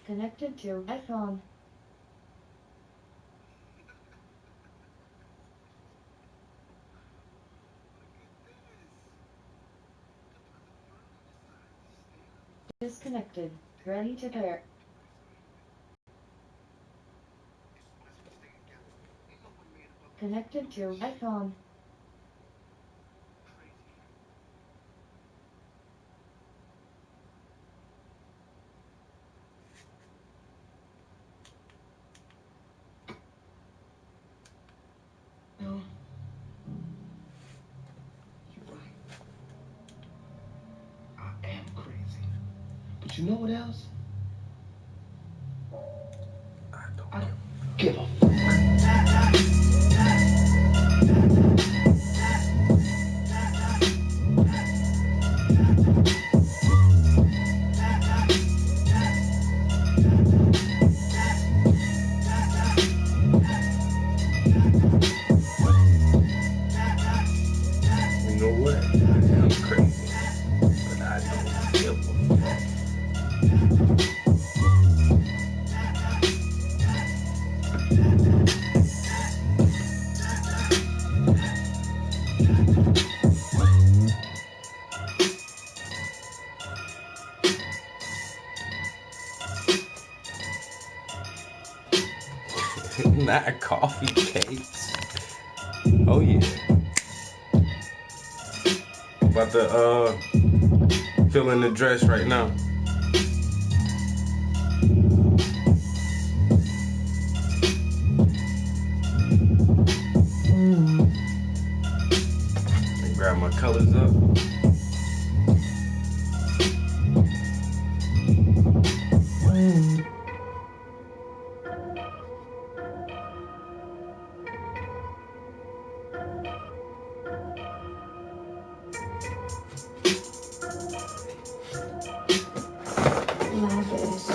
Connected to iPhone. Disconnected. Ready to pair. Connected to iPhone. No. You're right. I am crazy. But you know what else? I don't give a fuck. You know what? I am crazy, but I don't give a fuck. Not coffee cakes. Oh yeah. About to fill in the dress right now. And grab my colors up. Lavish.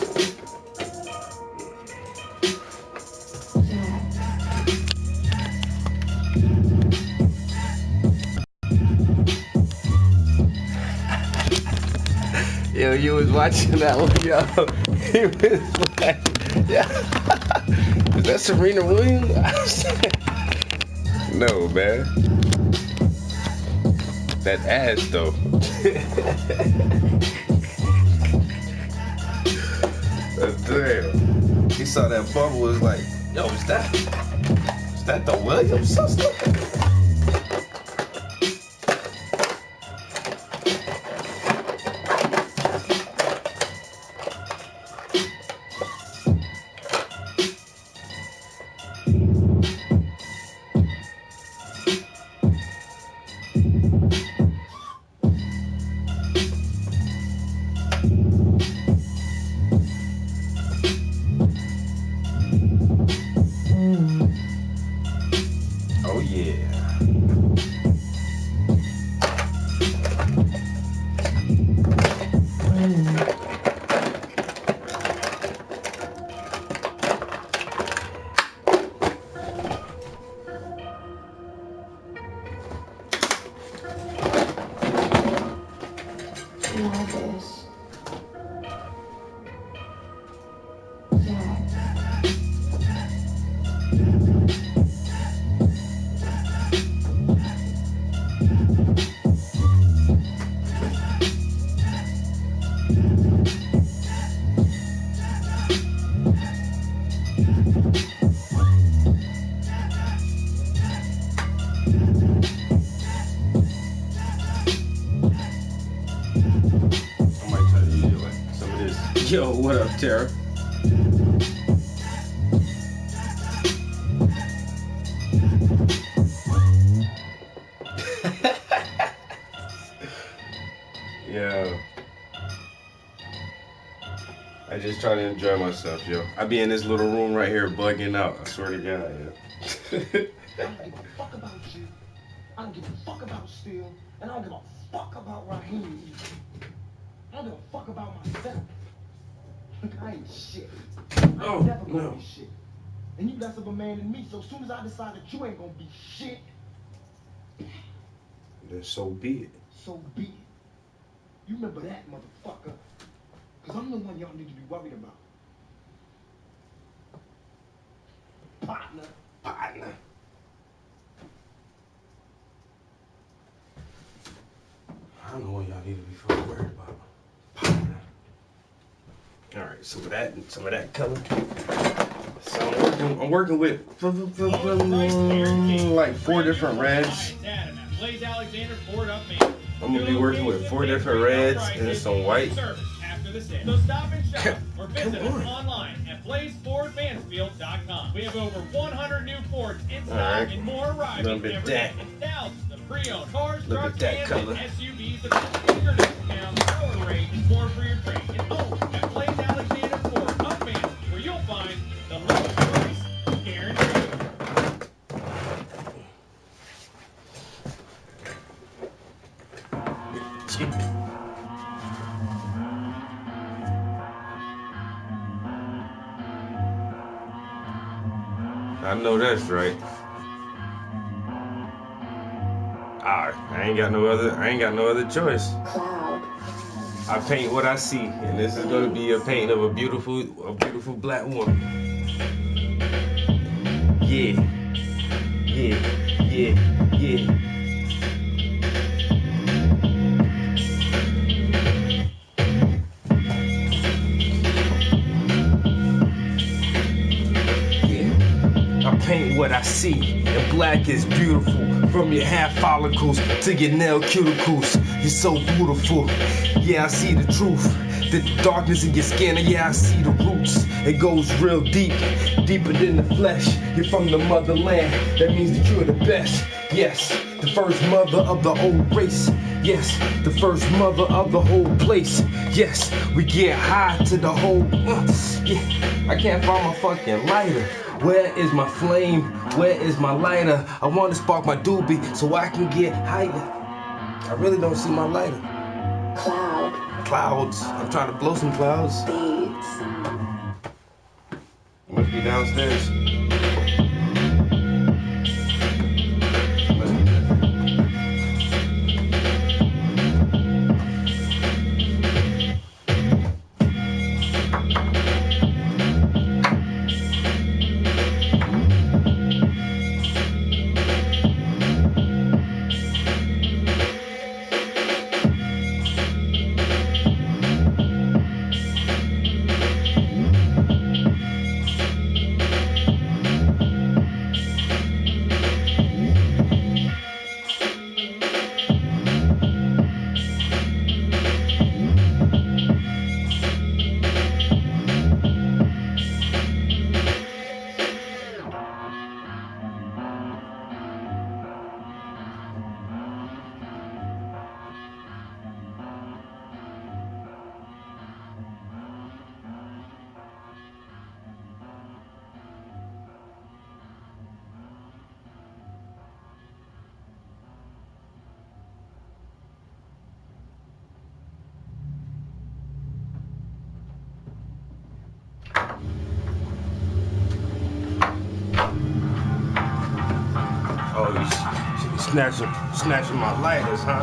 Jack. Yo, you was watching that one, yo. He was like, yeah. Is that Serena Williams? No, man. That ass, though. Damn. He saw that bubble, was like, yo, is that the Williams sister? Oh, yeah. Lavish. Jack. I might try to use like some of this. Yo, what up, Tara? Yo. I just try to enjoy myself, yo. I be in this little room right here bugging out. I swear to God, yo. I don't give a fuck about you. I don't give a fuck about Steel. And I don't give a fuck about Raheem either. I don't give a fuck about myself. I ain't shit. I ain't Oh, never gonna no. be shit. And you less of a man than me, so as soon as I decide that you ain't gonna be shit, Then so be it. so be it. You remember that, motherfucker. Because I'm the one y'all need to be worried about. partner. Partner. I don't know what y'all need to be fucking worried about. Partner. All right, some of that color. So I'm working with like 4 different reds. I'm gonna be working with 4 different reds and some white. So stop and shop or visit us online at blazefordmansfield.com. We have over 100 new Fords in stock and more arriving every day. Thousands of pre-owned cars, trucks, vans, and SUVs at the bigger discount, lower rate, and more for your trade. And at Blaze Alexander Ford of Mansfield, where you'll find the lowest price guaranteed. I know that's right. I ain't got no other choice. Cloud. I paint what I see, and this is gonna be a painting of a beautiful black woman. Yeah. I paint what I see, and black is beautiful. From your hair follicles to your nail cuticles, you're so beautiful. Yeah, I see the truth. The darkness in your skin, yeah, I see the roots. It goes real deep, deeper than the flesh. You're from the motherland, that means that you're the best. Yes, the first mother of the old race. Yes, the first mother of the whole place. Yes, we get high to the whole. Yeah, I can't find my fucking lighter. Where is my flame? Where is my lighter? I want to spark my doobie so I can get higher. I really don't see my lighter. Cloud. Clouds. I'm trying to blow some clouds. Beads. Must be downstairs. Oh, you snatching my lighters, huh?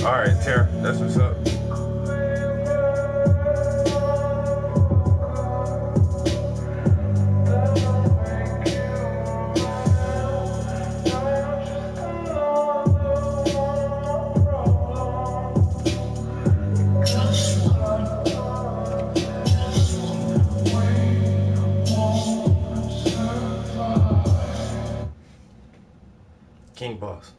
All right, Tara, that's what's up. King Boss.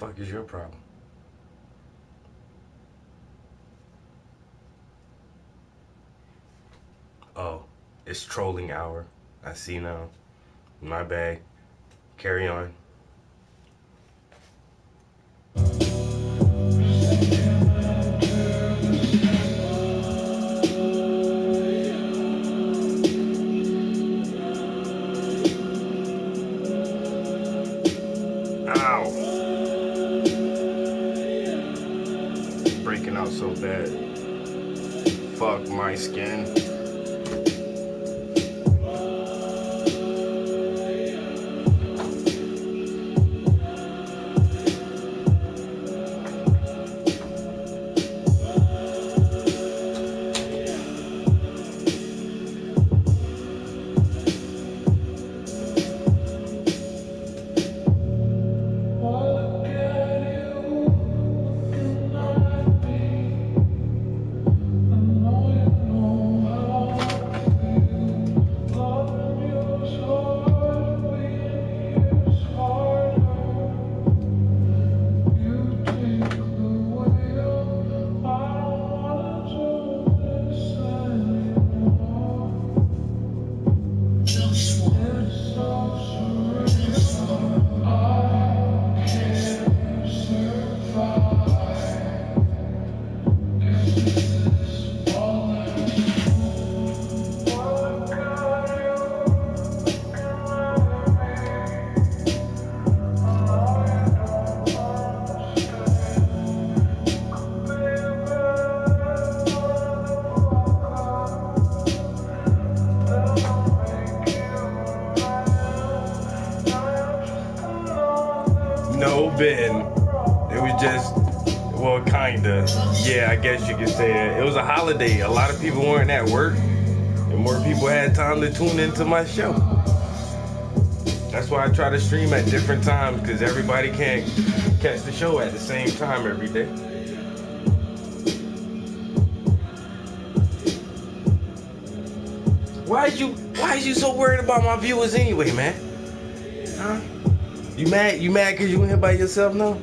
fuck is your problem? Oh, it's trolling hour. I see now. My bad. Carry on. Ow. Breaking out so bad. Fuck my skin. No, Ben. It was just, well, kinda. Yeah, I guess you could say that. It was a holiday. A lot of people weren't at work, and more people had time to tune into my show. That's why I try to stream at different times, because everybody can't catch the show at the same time every day. Why is you so worried about my viewers anyway, man? Huh? You mad because you in here by yourself now?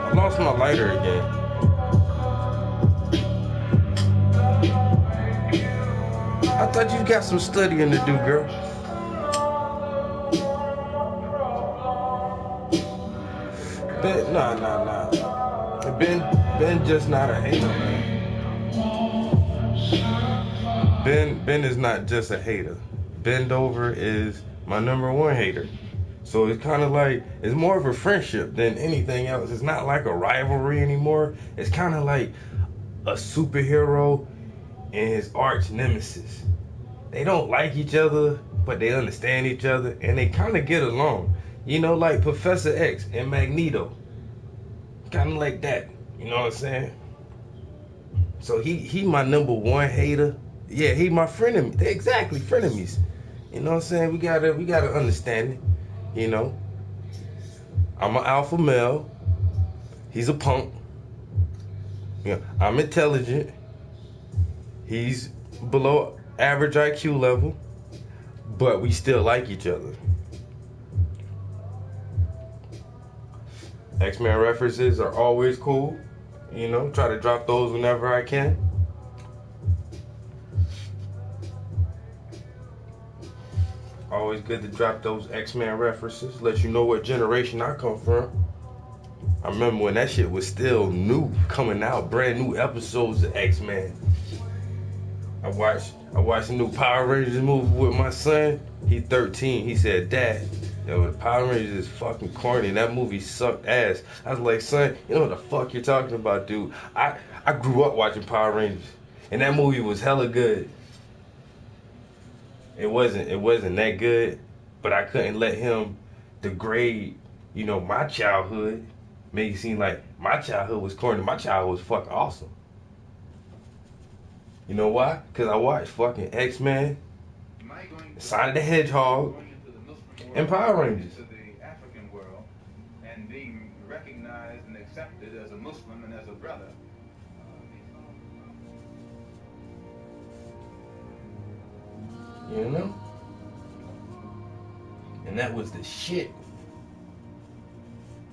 I lost my lighter again. I thought you got some studying to do, girl. Ben, nah. Ben just not a hater, man. Ben is not just a hater. Bendover is my #1 hater. So it's kind of like, it's more of a friendship than anything else. It's not like a rivalry anymore. It's kind of like a superhero and his arch nemesis. They don't like each other, but they understand each other, and they kind of get along. You know, like Professor X and Magneto. Kind of like that. You know what I'm saying? So he my #1 hater. Yeah, he my frenemy. They're exactly frenemies. You know what I'm saying? We gotta understand it. You know? I'm an alpha male. He's a punk. You know, I'm intelligent. He's below average IQ level. But we still like each other. X-Men references are always cool. You know, try to drop those whenever I can. Always good to drop those X-Men references. Let you know what generation I come from. I remember when that shit was still new, coming out, brand new episodes of X-Men. I watched the new Power Rangers movie with my son. He 13. He said, "Dad, yo, the Power Rangers is fucking corny. That movie sucked ass." I was like, "Son, you know what the fuck you're talking about, dude? I grew up watching Power Rangers, and that movie was hella good. It wasn't that good, but I couldn't let him degrade, you know, my childhood. Make it seem like my childhood was corny. My childhood was fucking awesome. You know why? Because I watched fucking X-Men, Sonic the Hedgehog, and Power Rangers. To the African world and being Muslim and as a brother. You know? And that was the shit.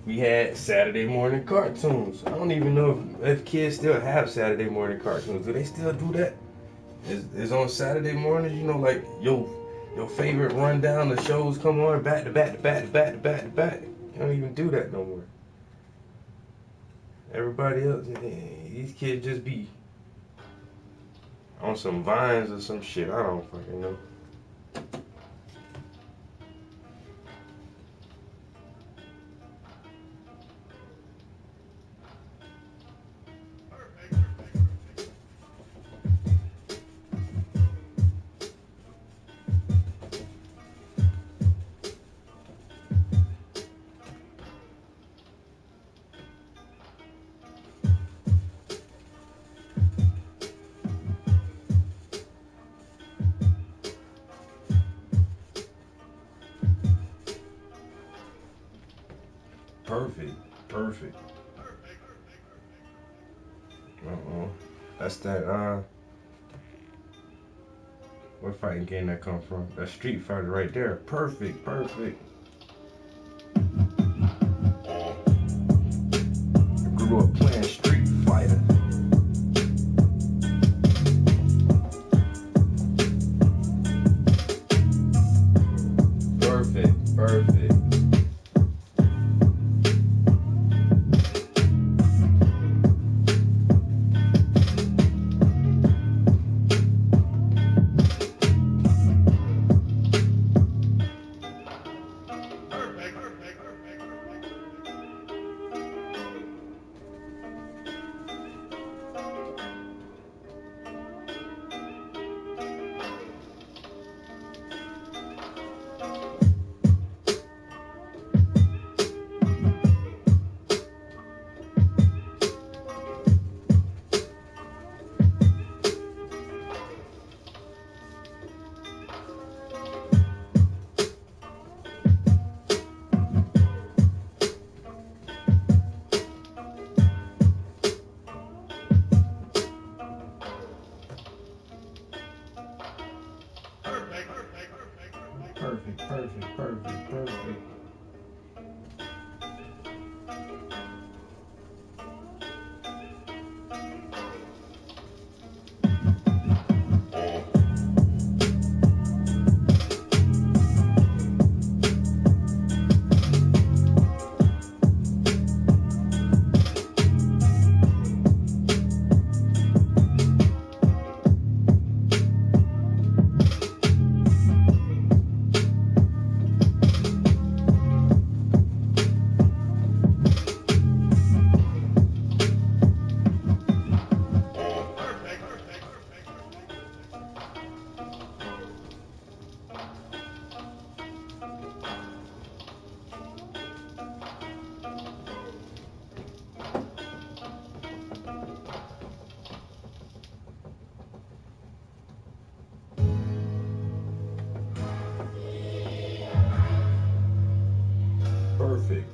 We had Saturday morning cartoons. I don't even know if kids still have Saturday morning cartoons. Do they still do that? Is on Saturday mornings, you know, like your favorite rundown of shows come on back to back to back to back to back to back. You don't even do that no more. Everybody else, these kids just be on some Vines or some shit. I don't fucking know. Perfect. That's that, what fighting game that come from? That Street Fighter right there. Perfect. I grew up playing Street Fighter.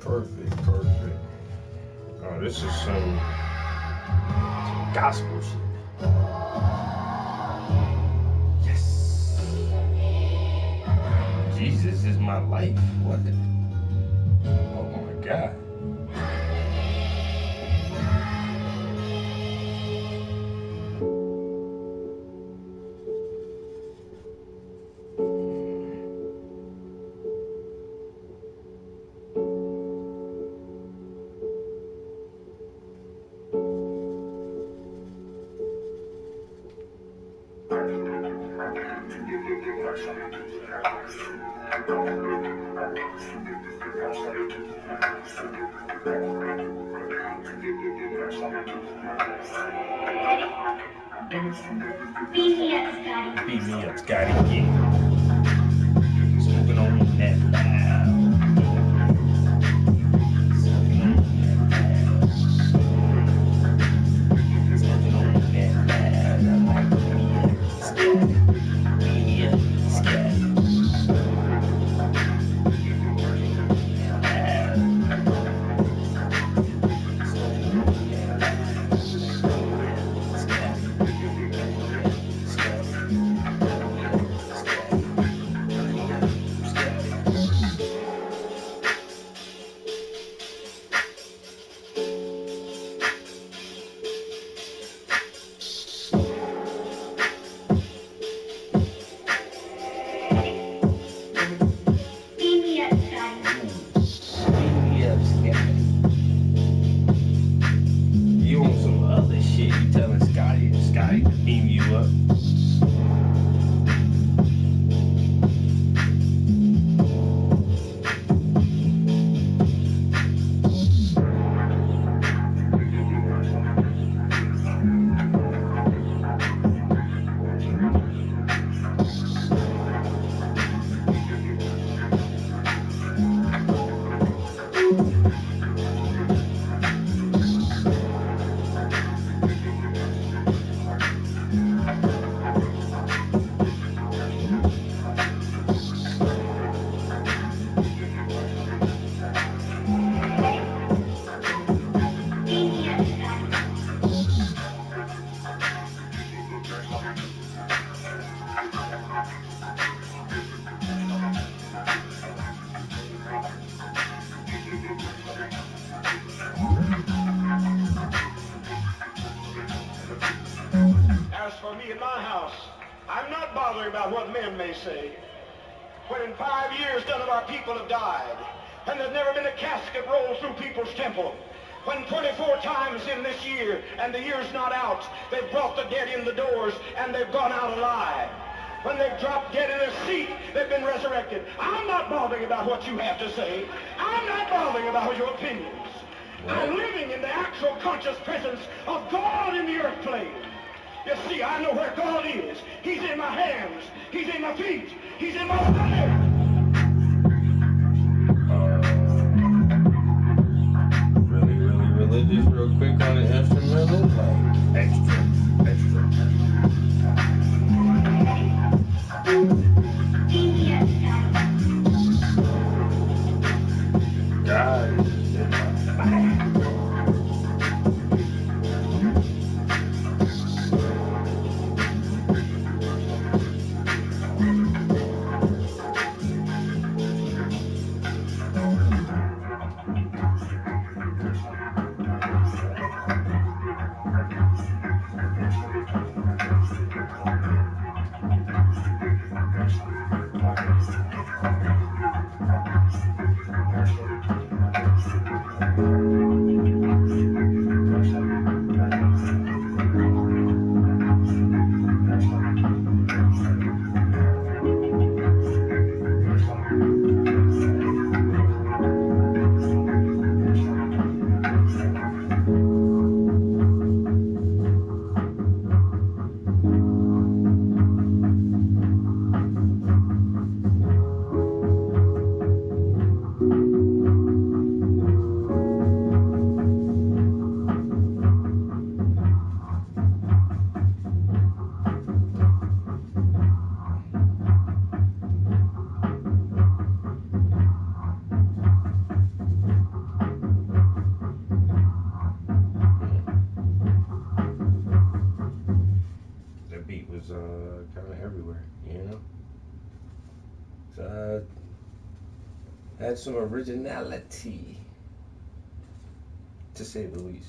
Perfect. Perfect. Oh, this is some gospel shit. Yes. Jesus is my life. What? Oh my God. Beat me up, Scotty. Beat me up, Scotty. Yeah. Smoking on that loud. Smoking on that loud. Smoking on that loud. I like me up, Scotty. in my house. I'm not bothering about what men may say. When in 5 years none of our people have died, and there's never been a casket rolled through people's temple. When 24 times in this year, and the year's not out, they've brought the dead in the doors, and they've gone out alive. When they've dropped dead in a seat, they've been resurrected. I'm not bothering about what you have to say. I'm not bothering about your opinions. I'm living in the actual conscious presence of God in the earth plane. You see, I know where God is. He's in my hands. He's in my feet. He's in my belly. Really religious real quick on the instrumental. Like, extra. God is in my mind. Kind of everywhere, you know. So had some originality, to say the least.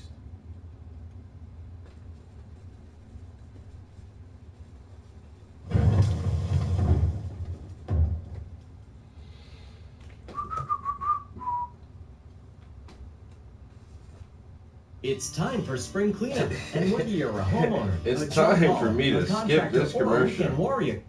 It's time for spring cleanup, and whether you're a homeowner, it's a time job for me a to skip contractor, this or a commercial. weekend warrior.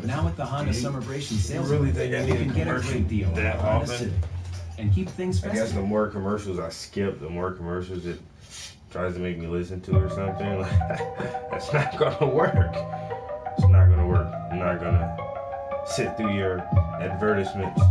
Now with the Honda Summerbration sales, really think I you need can a get a commercial great deal on that the Honda often? Civic and keep things I guess festive. the more commercials I skip, the more commercials it tries to make me listen to or something. Like, that's not gonna work. It's not gonna work. I'm not gonna sit through your advertisements.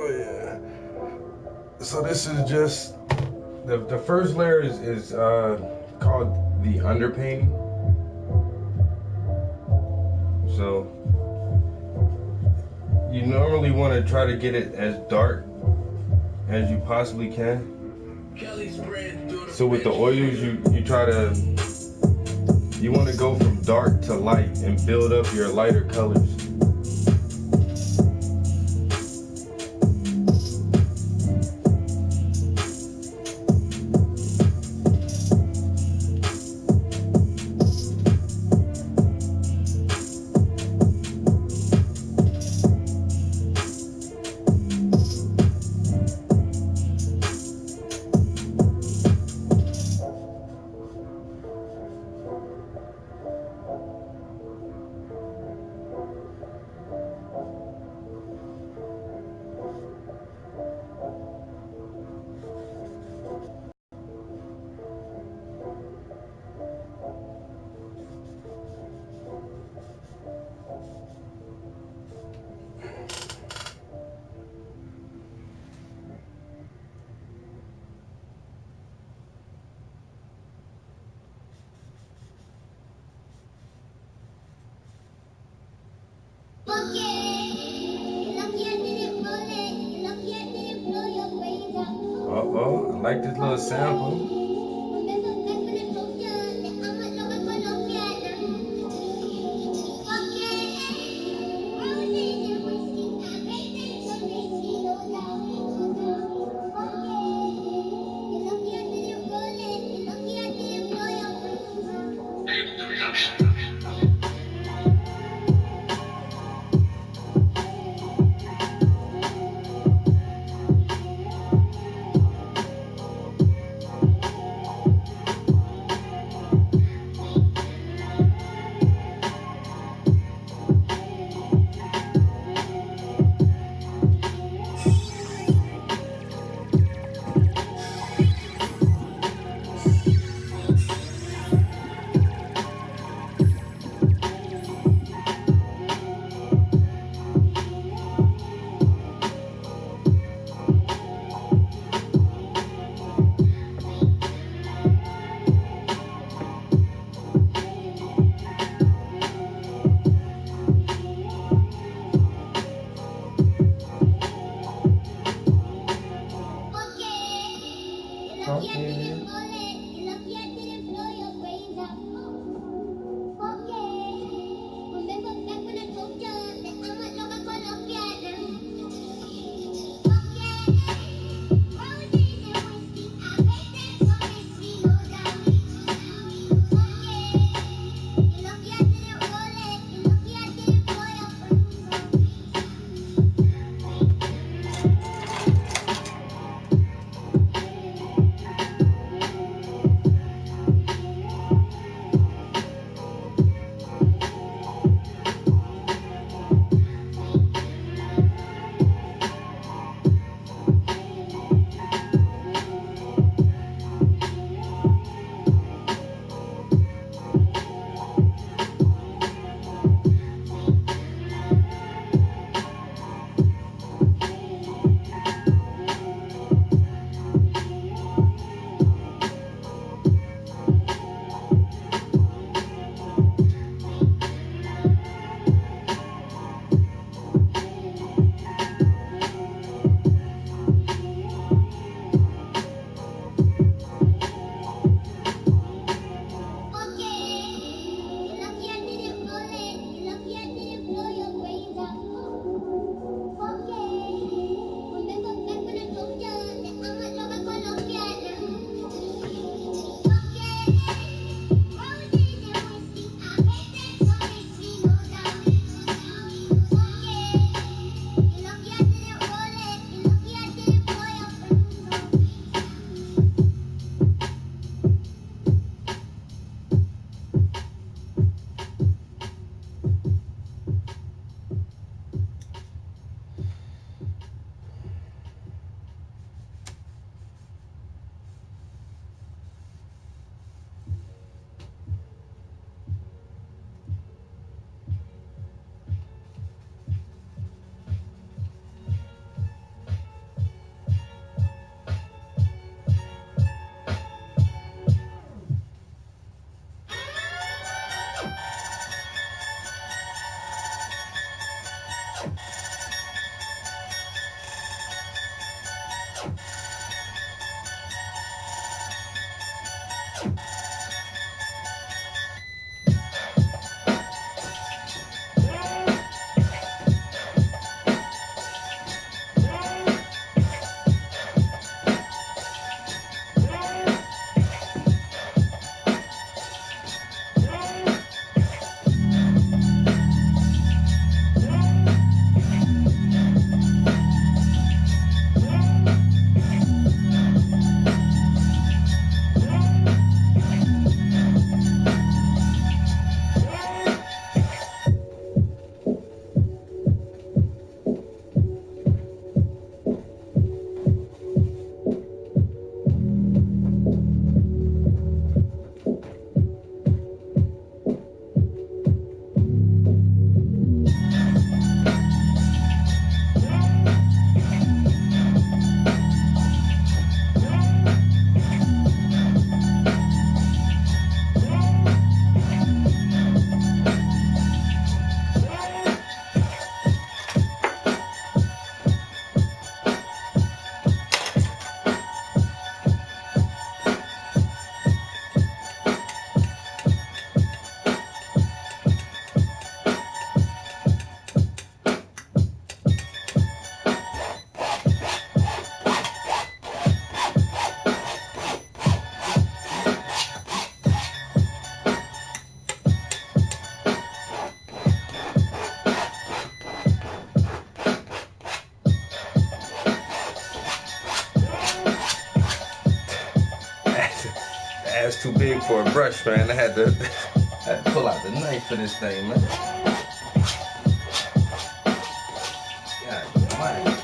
Oh yeah. So this is just the first layer is called the underpainting. So you normally want to try to get it as dark as you possibly can. So with the oils, you try to, you want to go from dark to light and build up your lighter colors. Uh-oh, I like this little sample. too big for a brush, man. I had to pull out the knife for this thing, man. God, man.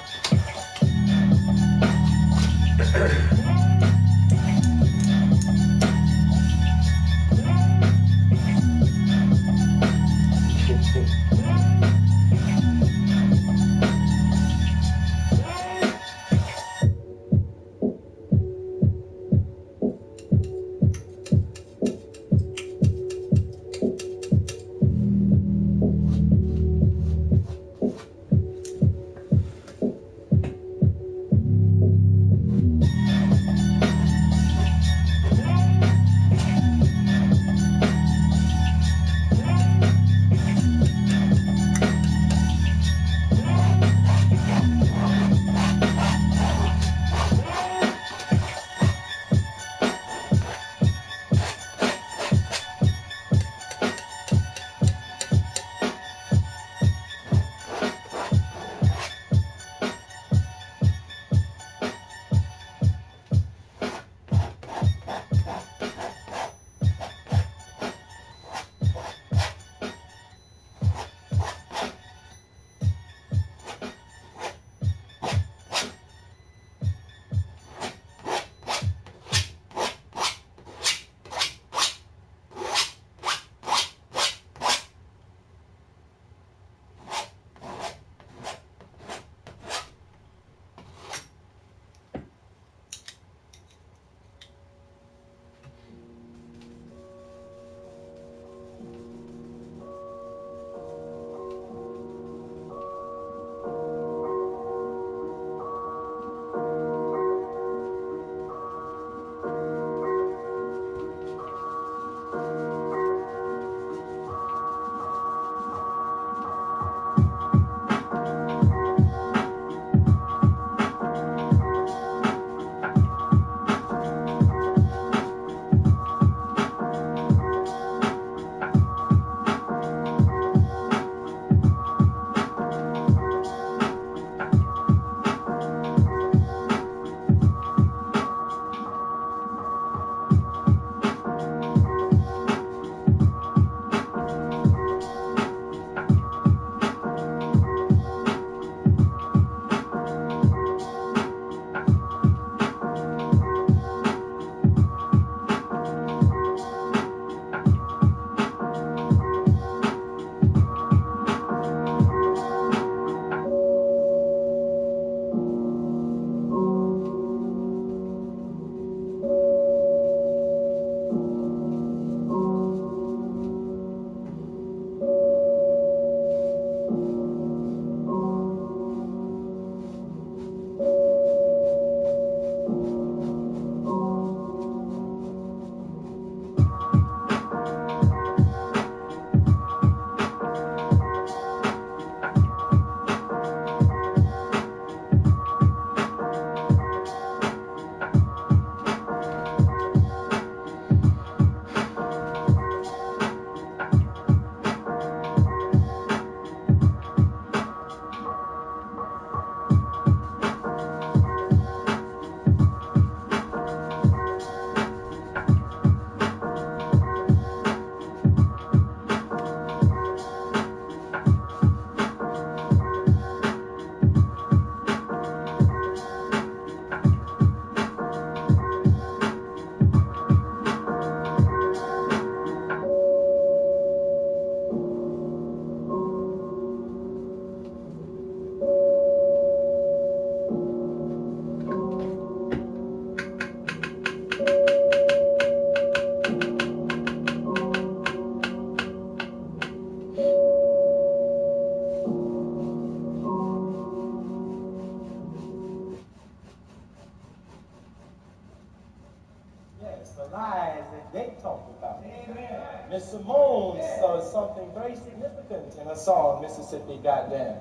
Miss Simone says something very significant in her song, Mississippi Goddamn.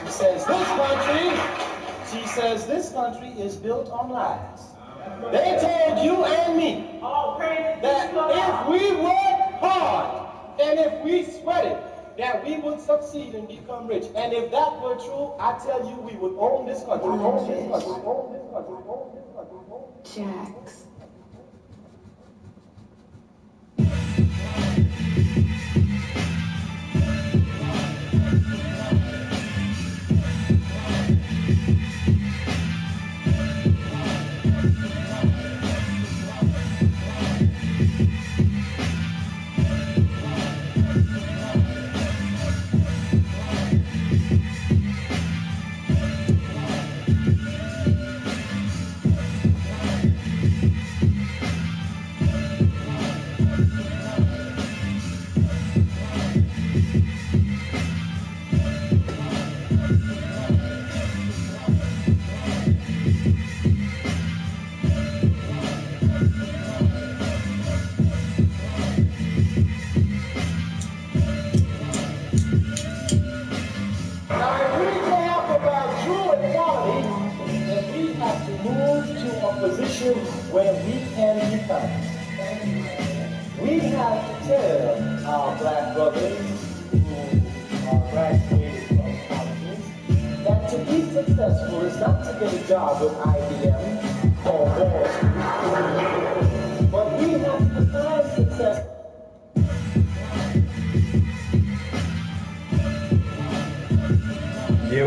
She says, this country is built on lies. They told you and me that if we work hard and if we sweat it, that we would succeed and become rich. And if that were true, I tell you, we would own this country. Jax. Where we can be found. We have to tell our black brothers who are graduated from colleges that to be successful is not to get a job with IBM or Wall Street, but we have to find success. Yo.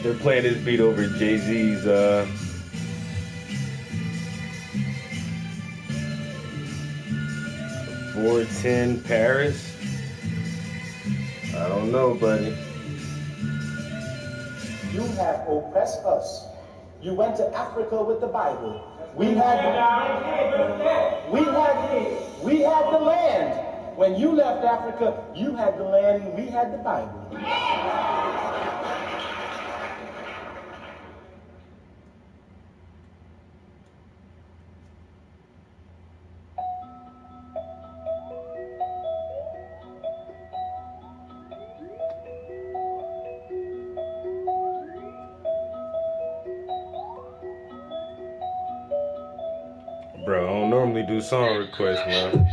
They're playing this beat over Jay-Z's 410 Paris. I don't know, buddy. You have oppressed us. You went to Africa with the Bible. We had the land. When you left Africa, you had the land and we had the Bible. Bro, I don't normally do song requests, man.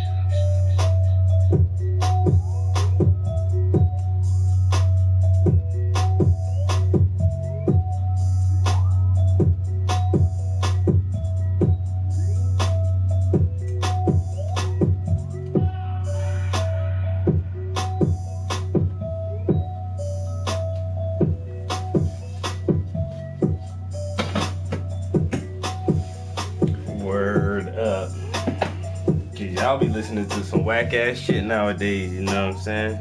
Word up. Cause y'all be listening to some whack ass shit nowadays, you know what I'm saying?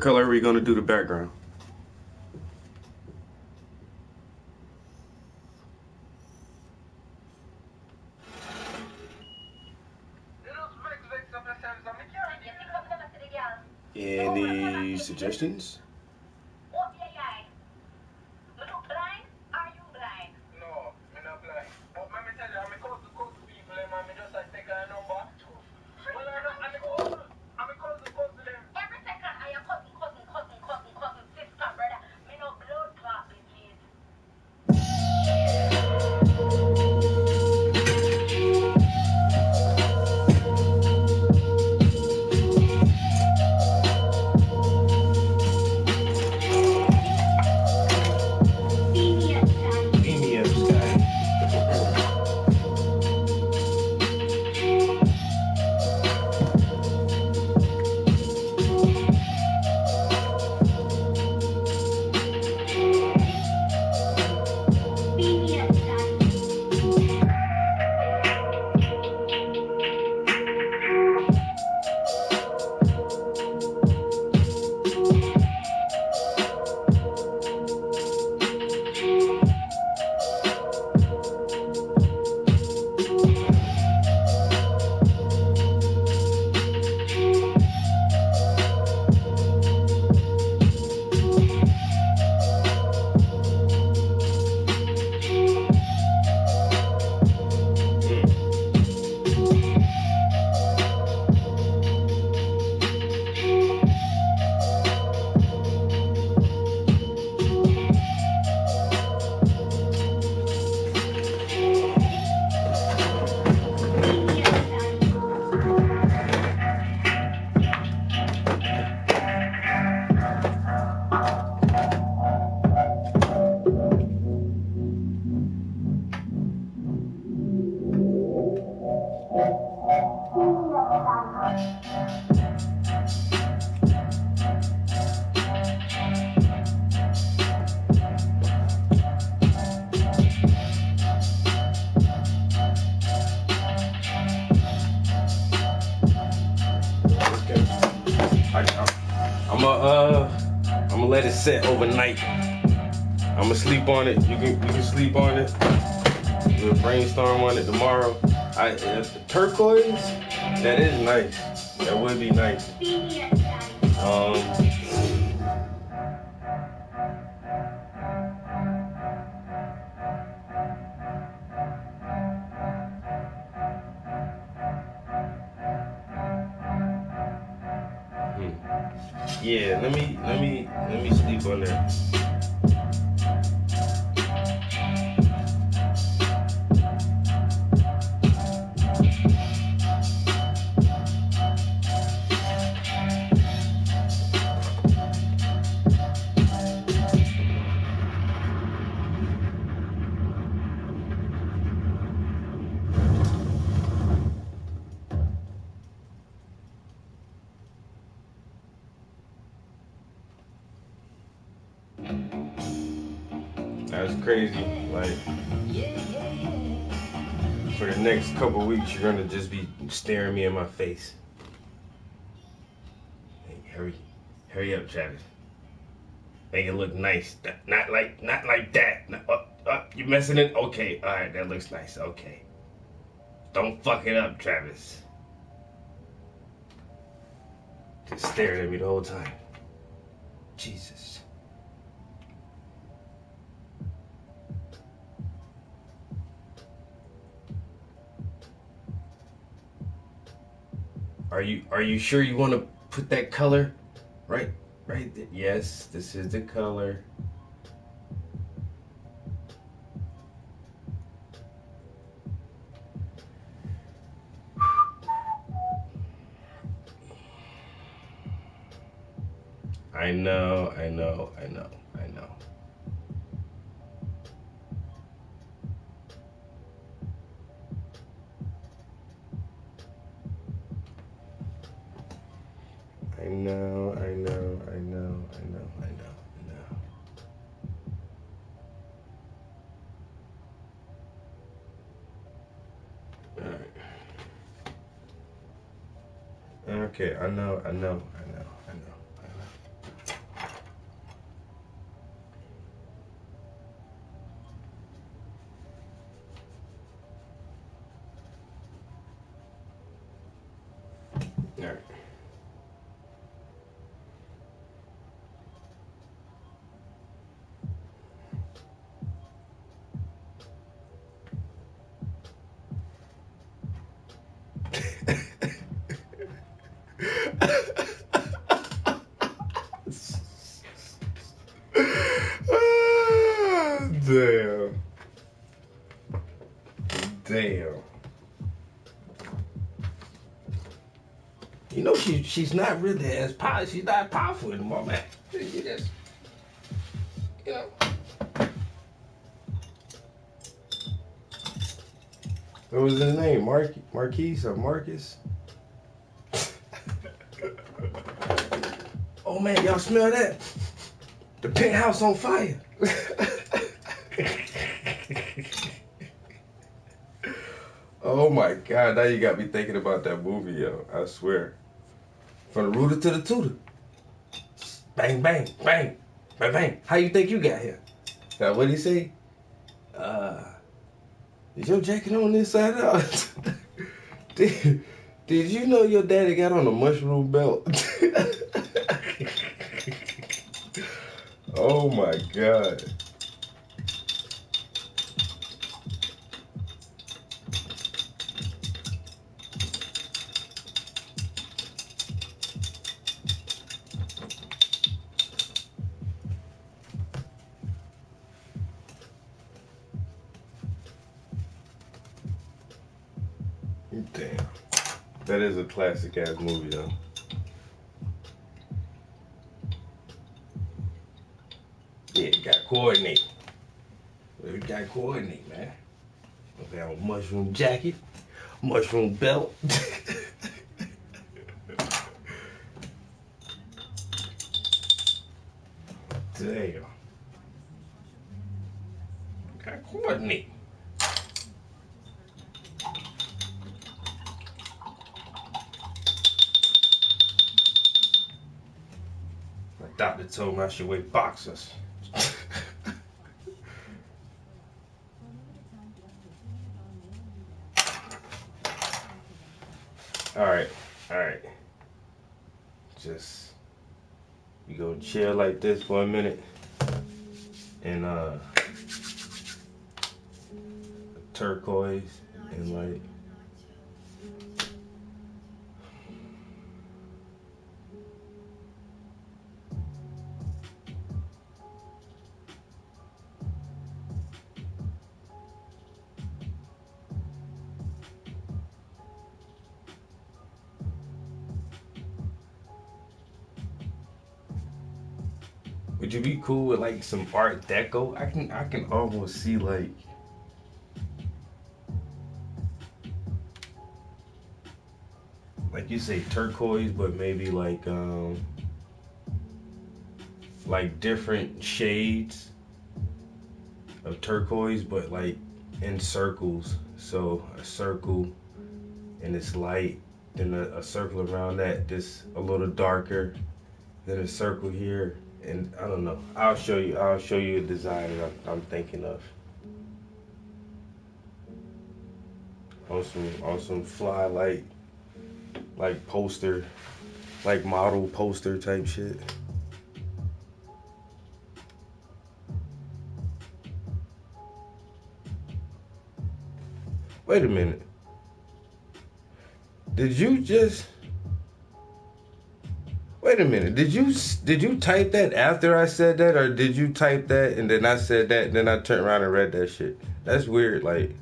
What color are we gonna do the background? Any suggestions? I'm gonna let it set overnight. I'm gonna sleep on it. You can sleep on it. We'll brainstorm on it tomorrow. Turquoise, that is nice. That would be nice. Yeah, let me sleep on that. That's crazy. Like, for the next couple weeks, you're gonna just be staring me in my face. Hey, hurry up, Travis. Make it look nice. Not like that. You messing it? Okay, all right, that looks nice. Okay. Don't fuck it up, Travis. Just staring at me the whole time. Jesus. Are you sure you want to put that color right there? Yes, this is the color. I know. All right. Okay, I know. All right. Damn. Damn. You know she's not really as powerful. She's not powerful anymore, man. She just, you know. What was his name? Marquise or Marcus? Oh man, y'all smell that? The penthouse on fire. Oh my God, now you got me thinking about that movie, yo. I swear. From the rooter to the tutor. Bang, bang, bang, bang, bang. How you think you got here? Now, what'd he say? Is your jacket on this side out? Did you know your daddy got on a mushroom belt? Oh my God. Damn. That is a classic ass movie though. Yeah, you gotta coordinate. We gotta coordinate, man. Okay, a mushroom jacket, mushroom belt. Damn. Gotta coordinate. My doctor told me I should weigh boxers. All right. Just, you go chill like this for a minute. And turquoise and like, would you be cool with like some Art Deco? I can almost see like you say turquoise, but maybe like different shades of turquoise, but like in circles. So a circle and it's light, then a circle around that, just a little darker, then a circle here. And I don't know. I'll show you a design that I'm thinking of. On some fly like poster, like model poster type shit. Wait a minute. Wait a minute, did you type that after I said that, or did you type that and then I said that and then I turned around and read that shit? That's weird, like.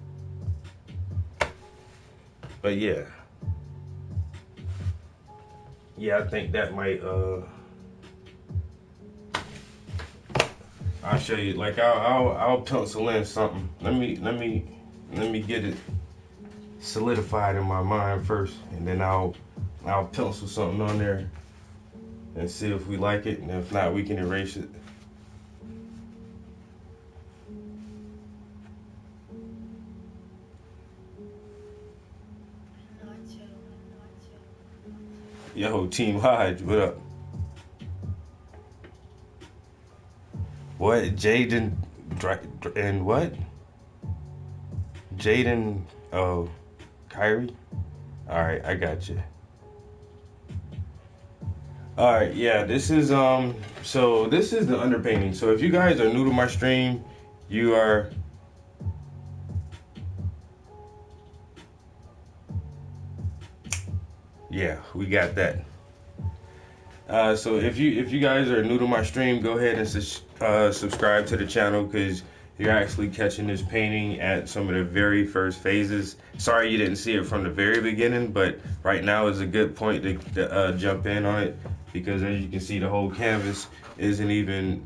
But yeah. Yeah, I think that might I'll show you, like I'll pencil in something. Let me get it solidified in my mind first, and then I'll pencil something on there and see if we like it, and if not, we can erase it. Yo, Team Hodge, what up? What? Jaden and what? Jaden, oh, Kyrie? Alright, I got you. All right, yeah, this is so this is the underpainting. So if you guys are new to my stream, you are yeah, we got that. So if you guys are new to my stream, go ahead and subscribe to the channel, because you're actually catching this painting at some of the very first phases. Sorry you didn't see it from the very beginning, but right now is a good point to jump in on it, because as you can see, the whole canvas isn't even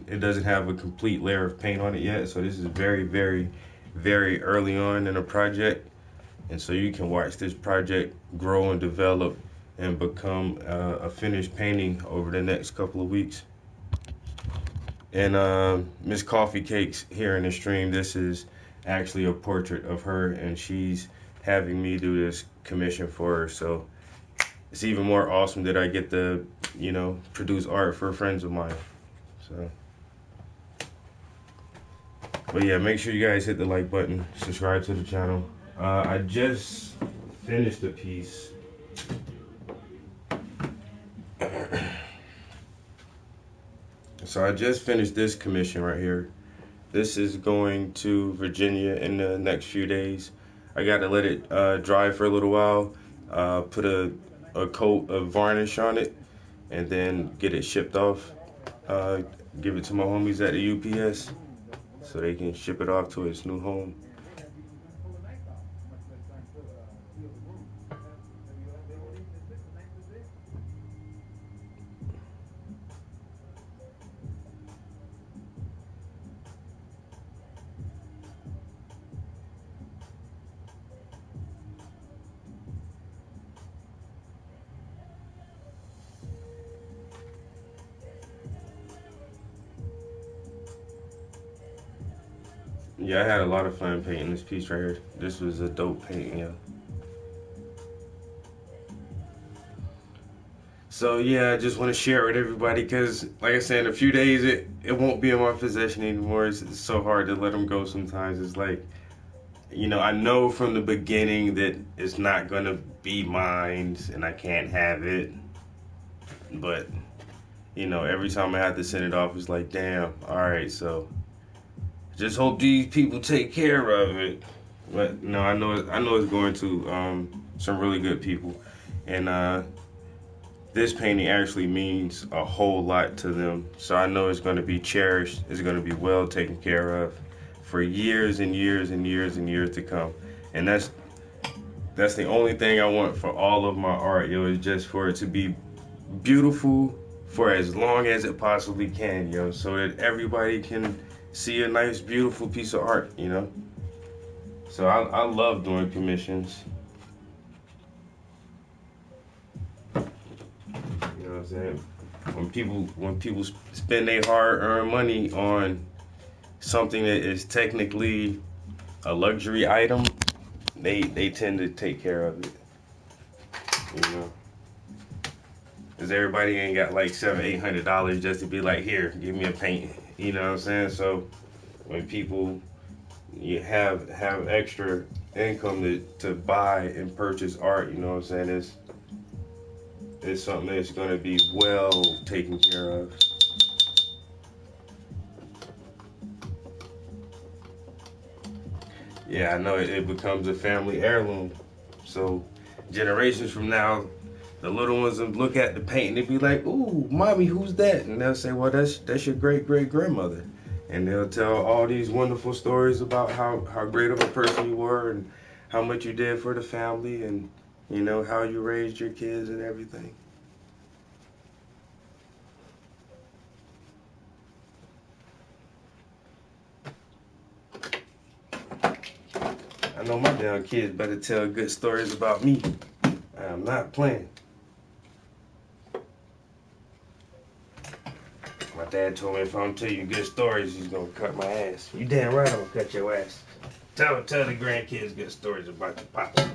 it doesn't have a complete layer of paint on it yet. So this is very, very, very early on in the project, and so you can watch this project grow and develop and become a finished painting over the next couple of weeks. And Miss Coffee Cakes here in the stream, this is actually a portrait of her, and she's having me do this commission for her. So it's even more awesome that I get to, you know, produce art for friends of mine. So, but yeah, make sure you guys hit the like button, subscribe to the channel. I just finished the piece. So I just finished this commission right here. This is going to Virginia in the next few days. I got to let it dry for a little while, put a coat of varnish on it, and then get it shipped off. Give it to my homies at the UPS so they can ship it off to its new home. Yeah, I had a lot of fun painting this piece right here. This was a dope painting, yeah. So yeah, I just want to share it with everybody, because like I said, in a few days it won't be in my possession anymore. It's so hard to let them go sometimes. It's like, you know, I know from the beginning that it's not gonna be mine and I can't have it, but you know, every time I have to send it off, it's like, damn, all right, so just hope these people take care of it. But no, I know it's going to some really good people, and this painting actually means a whole lot to them. So I know it's going to be cherished. It's going to be well taken care of for years and years and years and years to come. And that's the only thing I want for all of my art, yo, is just for it to be beautiful for as long as it possibly can, yo, so that everybody can see a nice, beautiful piece of art, you know? So I love doing commissions. You know what I'm saying? When people spend their hard-earned money on something that is technically a luxury item, they tend to take care of it, you know? Because everybody ain't got like $700-800 just to be like, here, give me a paint. You know what I'm saying? So when people you have extra income to buy and purchase art, you know what I'm saying, it's something that's going to be well taken care of. Yeah, I know it becomes a family heirloom. So generations from now, the little ones will look at the paint and they'll be like, ooh, mommy, who's that? And they'll say, well, that's your great-great-grandmother. And they'll tell all these wonderful stories about how great of a person you were and how much you did for the family and, you know, how you raised your kids and everything. I know my damn kids better tell good stories about me. I'm not playing. My dad told me if I don't tell you good stories, he's gonna cut my ass. You damn right I'm gonna cut your ass. Tell the grandkids good stories about your papa.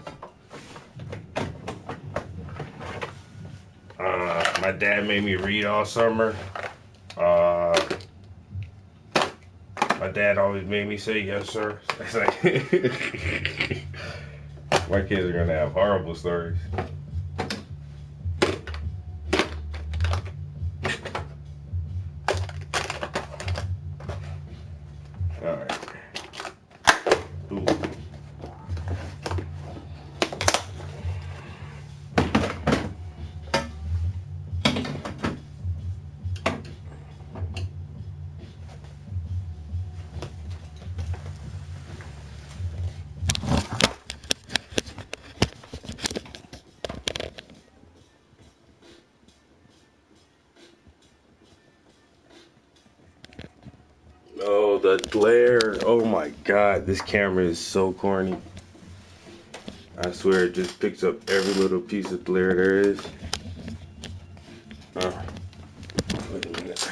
My dad made me read all summer. My dad always made me say yes, sir. It's like my kids are gonna have horrible stories. the glare. Oh my god, this camera is so corny. I swear it just picks up every little piece of glare there is. Wait a minute.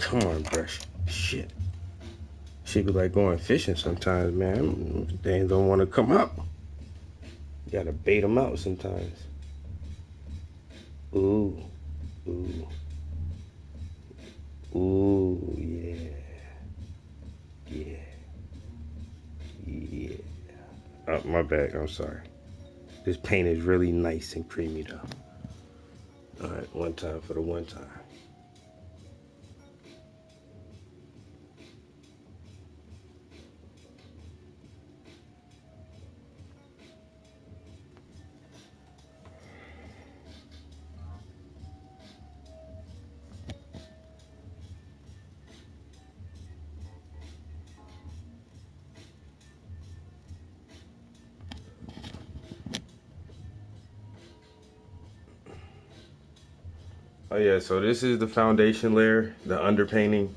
Come on, brush. Shit. She be like going fishing sometimes, man. They don't want to come up. You gotta bait them out sometimes. Ooh. Ooh. Ooh, yeah. Yeah. Yeah. Oh, my bad. I'm sorry. This paint is really nice and creamy, though. All right, one time for the one time. Oh yeah, so this is the foundation layer, the underpainting.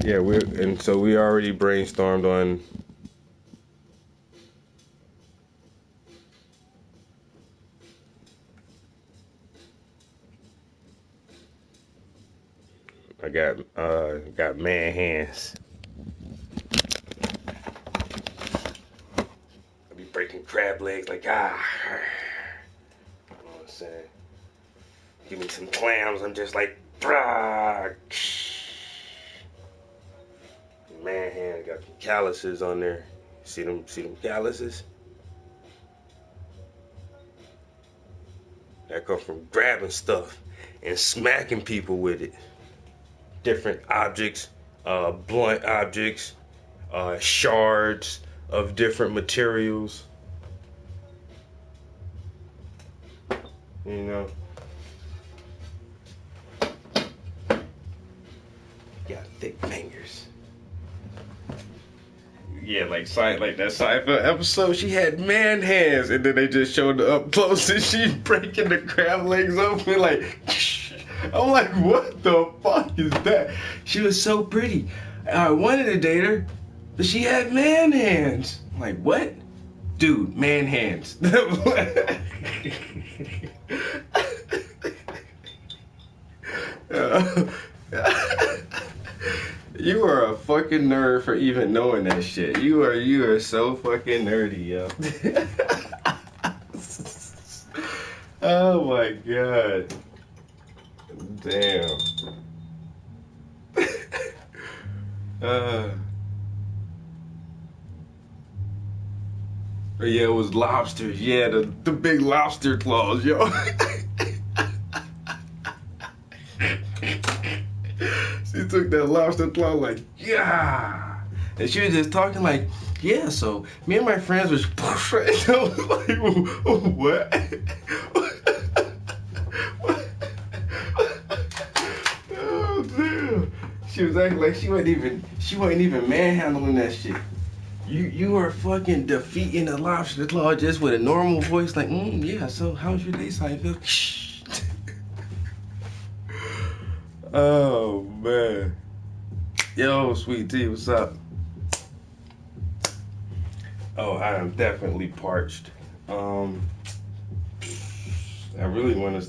Yeah, so we already brainstormed on I got man hands. I be breaking crab legs like You know what I'm saying? Give me some clams, I'm just like brah. Man hand got some calluses on there. See them calluses? That come from grabbing stuff and smacking people with it. Different objects, blunt objects, shards of different materials. You know, got thick fingers. Yeah, like that Seinfeld episode, she had man hands, and then they just showed her up close, and she breaking the crab legs open like. I'm like, what the fuck is that? She was so pretty. I wanted to date her, but she had man hands. I'm like, what? Dude, man hands. You are a fucking nerd for even knowing that shit. You are so fucking nerdy, yo. Oh my god. Damn. Yeah, it was lobsters. Yeah, the big lobster claws, yo. She took that lobster claw like, yeah. And she was just talking like, yeah, so me and my friends was I was like, what? Oh damn. She was acting like she wasn't even manhandling that shit. You are fucking defeating a lobster claw just with a normal voice like, yeah, so how's your day, Seinfeld? Oh man. Yo, Sweet Tea, what's up? Oh, I am definitely parched. I really wanna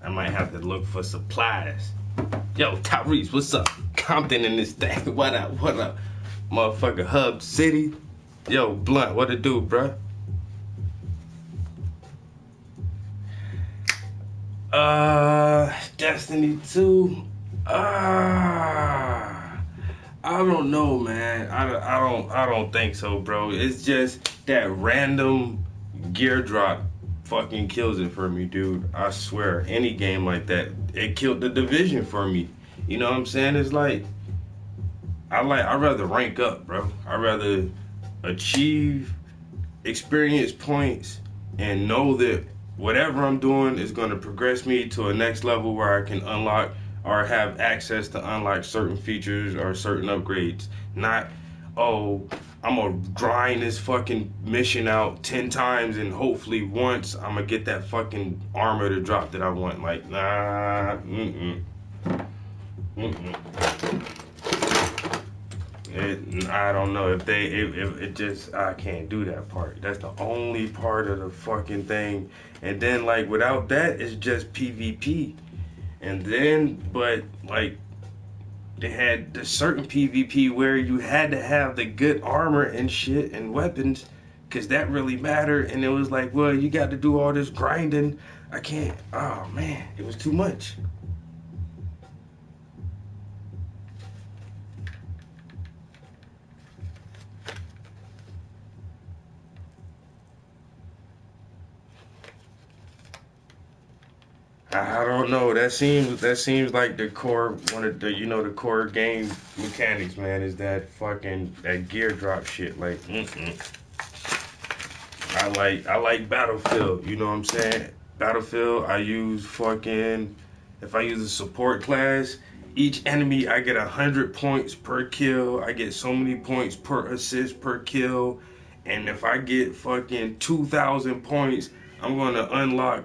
I might have to look for supplies. Yo, Tyrese, what's up? Compton in this thing. What up? What up? Motherfucker, Hub City. Yo, Blunt, what it do, bruh? Destiny 2. I don't know, man. I don't think so, bro. It's just that random gear drop fucking kills it for me, dude. I swear, any game like that, it killed the Division for me. You know what I'm saying? It's like I'd rather rank up, bro. I'd rather achieve experience points and know that whatever I'm doing is going to progress me to a next level where I can unlock or have access to unlock certain features or certain upgrades. Not, oh, I'm going to grind this fucking mission out 10 times and hopefully once I'm going to get that fucking armor to drop that I want. Like, nah, I don't know if it just, I can't do that part. That's the only part of the fucking thing. And then like without that, it's just PvP. And then, but like they had the certain PvP where you had to have the good armor and shit and weapons, cause that really mattered. And it was like, well, you got to do all this grinding. I can't. Oh man, it was too much. I don't know. That seems like the core one of the the core game mechanics, man, is that fucking that gear drop shit. Like, I like Battlefield. You know what I'm saying? Battlefield. I use fucking if I use a support class, each enemy I get 100 points per kill. I get so many points per assist per kill, and if I get fucking 2,000 points, I'm gonna unlock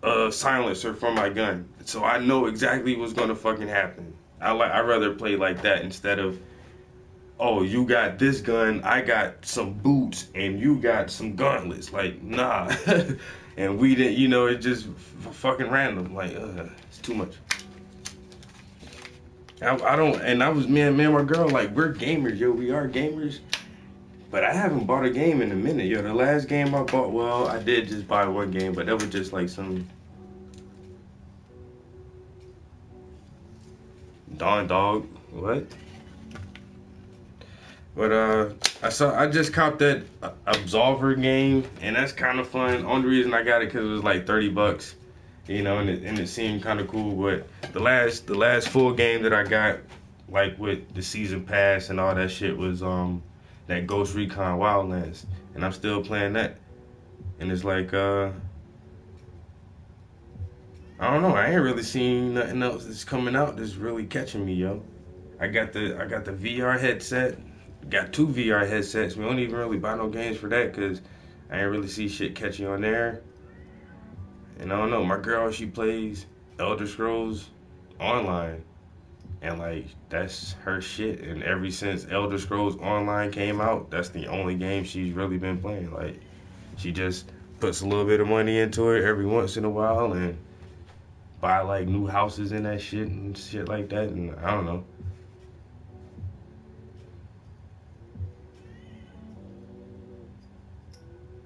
a silencer for my gun, so I know exactly what's gonna fucking happen. I'd rather play like that instead of, oh, you got this gun, I got some boots, and you got some gauntlets. Like, nah. And we didn't, it just fucking random. Like, it's too much. I don't, and I was, me and my girl, like, we're gamers, yo, we are gamers. But I haven't bought a game in a minute, yo. The last game I bought, well, I did just buy one game, but that was just like some Dawn Dog, what? But I just copped that Absolver game, and that's kind of fun. Only reason I got it because it was like $30, and it seemed kind of cool. But the last full game that I got, like with the season pass and all that shit, was that Ghost Recon Wildlands, and I'm still playing that. And it's like I don't know. I ain't really seen nothing else that's coming out that's really catching me, yo. I got the VR headset. Got 2 VR headsets. We don't even really buy no games for that because I ain't really see shit catching on there. And I don't know. My girl, she plays Elder Scrolls Online, and like that's her shit. And ever since Elder Scrolls Online came out, that's the only game she's really been playing. Like, she just puts a little bit of money into it every once in a while and buy like new houses in that shit and shit like that, and I don't know.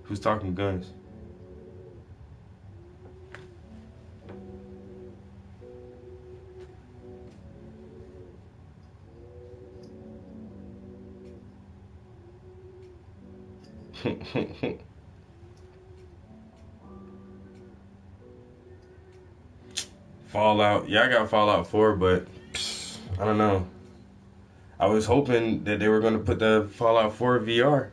Who's talking guns? Fallout. Yeah, I got Fallout 4, but I don't know. I was hoping that they were going to put the Fallout 4 VR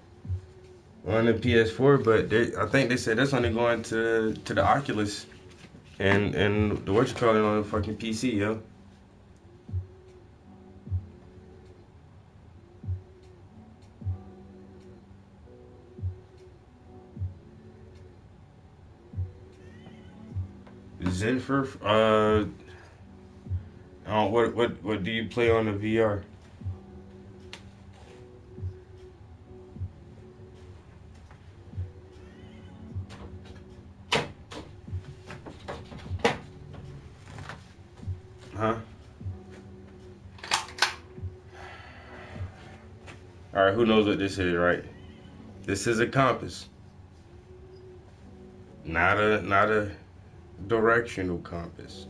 on the PS4, but I think they said that's only going to the Oculus and the whatchamacallit on the fucking PC, yo. Zenfur, what do you play on the VR? Alright, who knows what this is, right? This is a compass. Not a directional compass.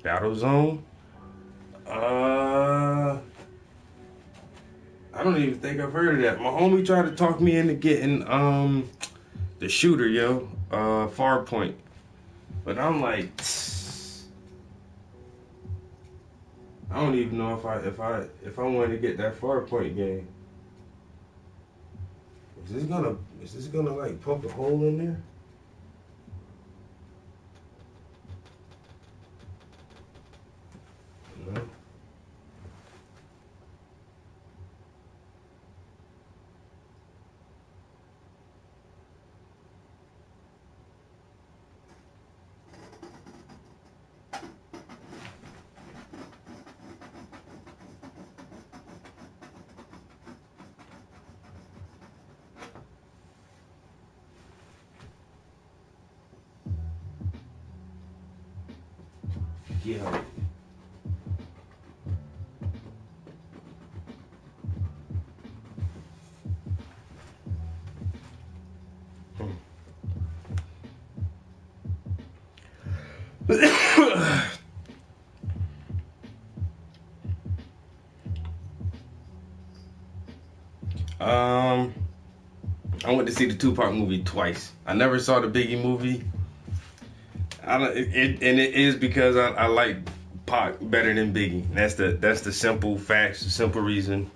Battle Zone? I don't even think I've heard of that. My homie tried to talk me into getting the shooter, yo, Farpoint. But I'm like, I don't even know if I wanted to get that Farpoint game. Is this gonna like poke a hole in there? No. Yeah. I went to see the Tupac movie twice. I never saw the Biggie movie. It is because I like Pac better than Biggie. That's the simple facts, the simple reason.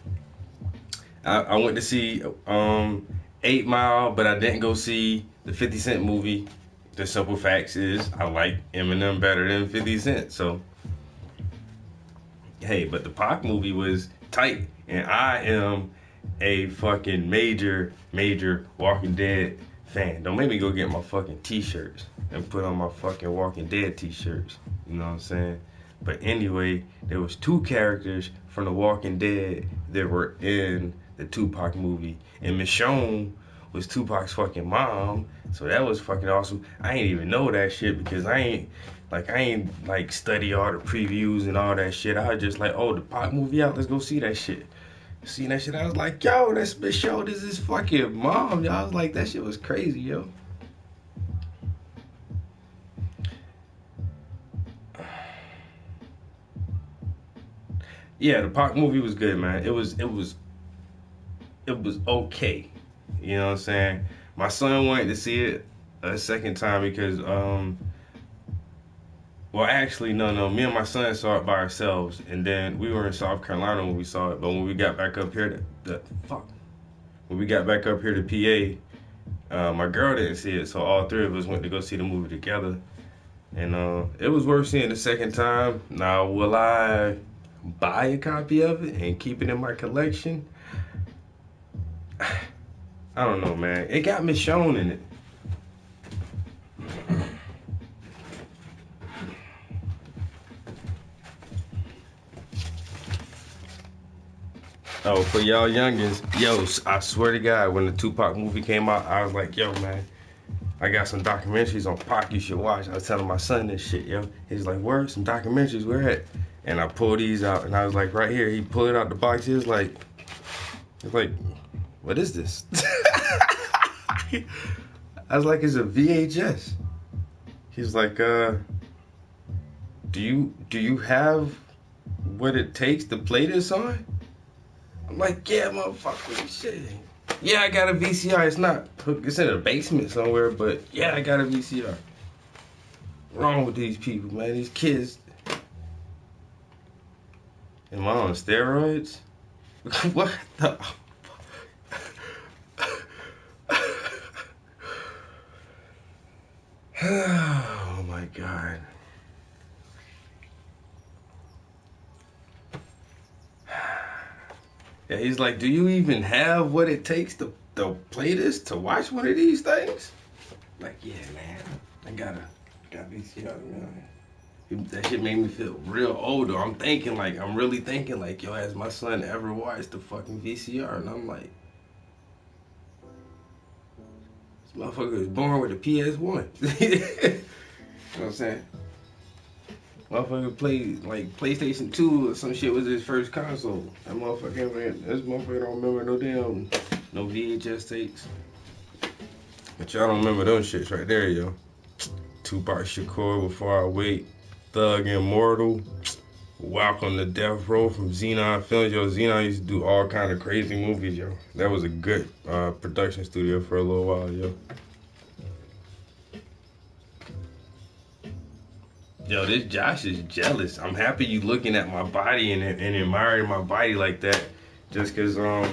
I went to see 8 Mile, but I didn't go see the 50 Cent movie. The simple facts is I like Eminem better than 50 Cent. So, hey, but the Pac movie was tight, and I am a fucking major Walking Dead fan. Don't make me go get my fucking t-shirts and put on my fucking Walking Dead t-shirts. You know what I'm saying? But anyway, there was 2 characters from the Walking Dead that were in the Tupac movie, and Michonne was Tupac's fucking mom. So that was fucking awesome. I ain't even know that shit because I ain't study all the previews and all that shit. I was just like, oh, the Pac movie out, let's go see that shit. Seeing that shit, I was like, yo, that's Michonne, this is fucking mom. Y'all was like, that shit was crazy, yo. Yeah, the Pac movie was good, man. It was okay. You know what I'm saying? My son wanted to see it a second time because well, actually, no. Me and my son saw it by ourselves, and then we were in South Carolina when we saw it. But when we got back up here, when we got back up here to PA, my girl didn't see it, so all 3 of us went to go see the movie together, and it was worth seeing the second time. Now, will I buy a copy of it and keep it in my collection? I don't know, man. It got Michonne in it. Oh, for y'all youngins, yo, I swear to God, when the Tupac movie came out, I was like, yo, man, I got some documentaries on Pac you should watch. I was telling my son this shit, yo. He's like, where? Some documentaries, where at? And I pulled these out, and I was like, right here. He pulled it out the box. He was like, what is this? I was like, it's a VHS. He's like, do you have what it takes to play this on? I'm like, yeah, motherfucker, shit. Yeah, I got a VCR. It's in a basement somewhere, but yeah, I got a VCR. Wrong with these people, man. These kids. Am I on steroids? What the? Oh my God. Yeah, he's like, do you even have what it takes to play this, to watch one of these things? Like, yeah, man, I got VCR, man. That shit made me feel real old. I'm really thinking like, yo, has my son ever watched the fucking VCR? And I'm like, Motherfucker was born with a PS1. You know what I'm saying? Motherfucker played like PlayStation 2 or some shit was his first console. That motherfucker, this motherfucker don't remember no VHS tapes. But y'all don't remember those shits right there, yo. Tupac Shakur, Before I Wait, Thug Immortal, Welcome to Death Row from Xenon Films. Yo, Xenon used to do all kind of crazy movies, yo. That was a good production studio for a little while, yo. Yo, this Josh is jealous. I'm happy you looking at my body and admiring my body like that. Just cause all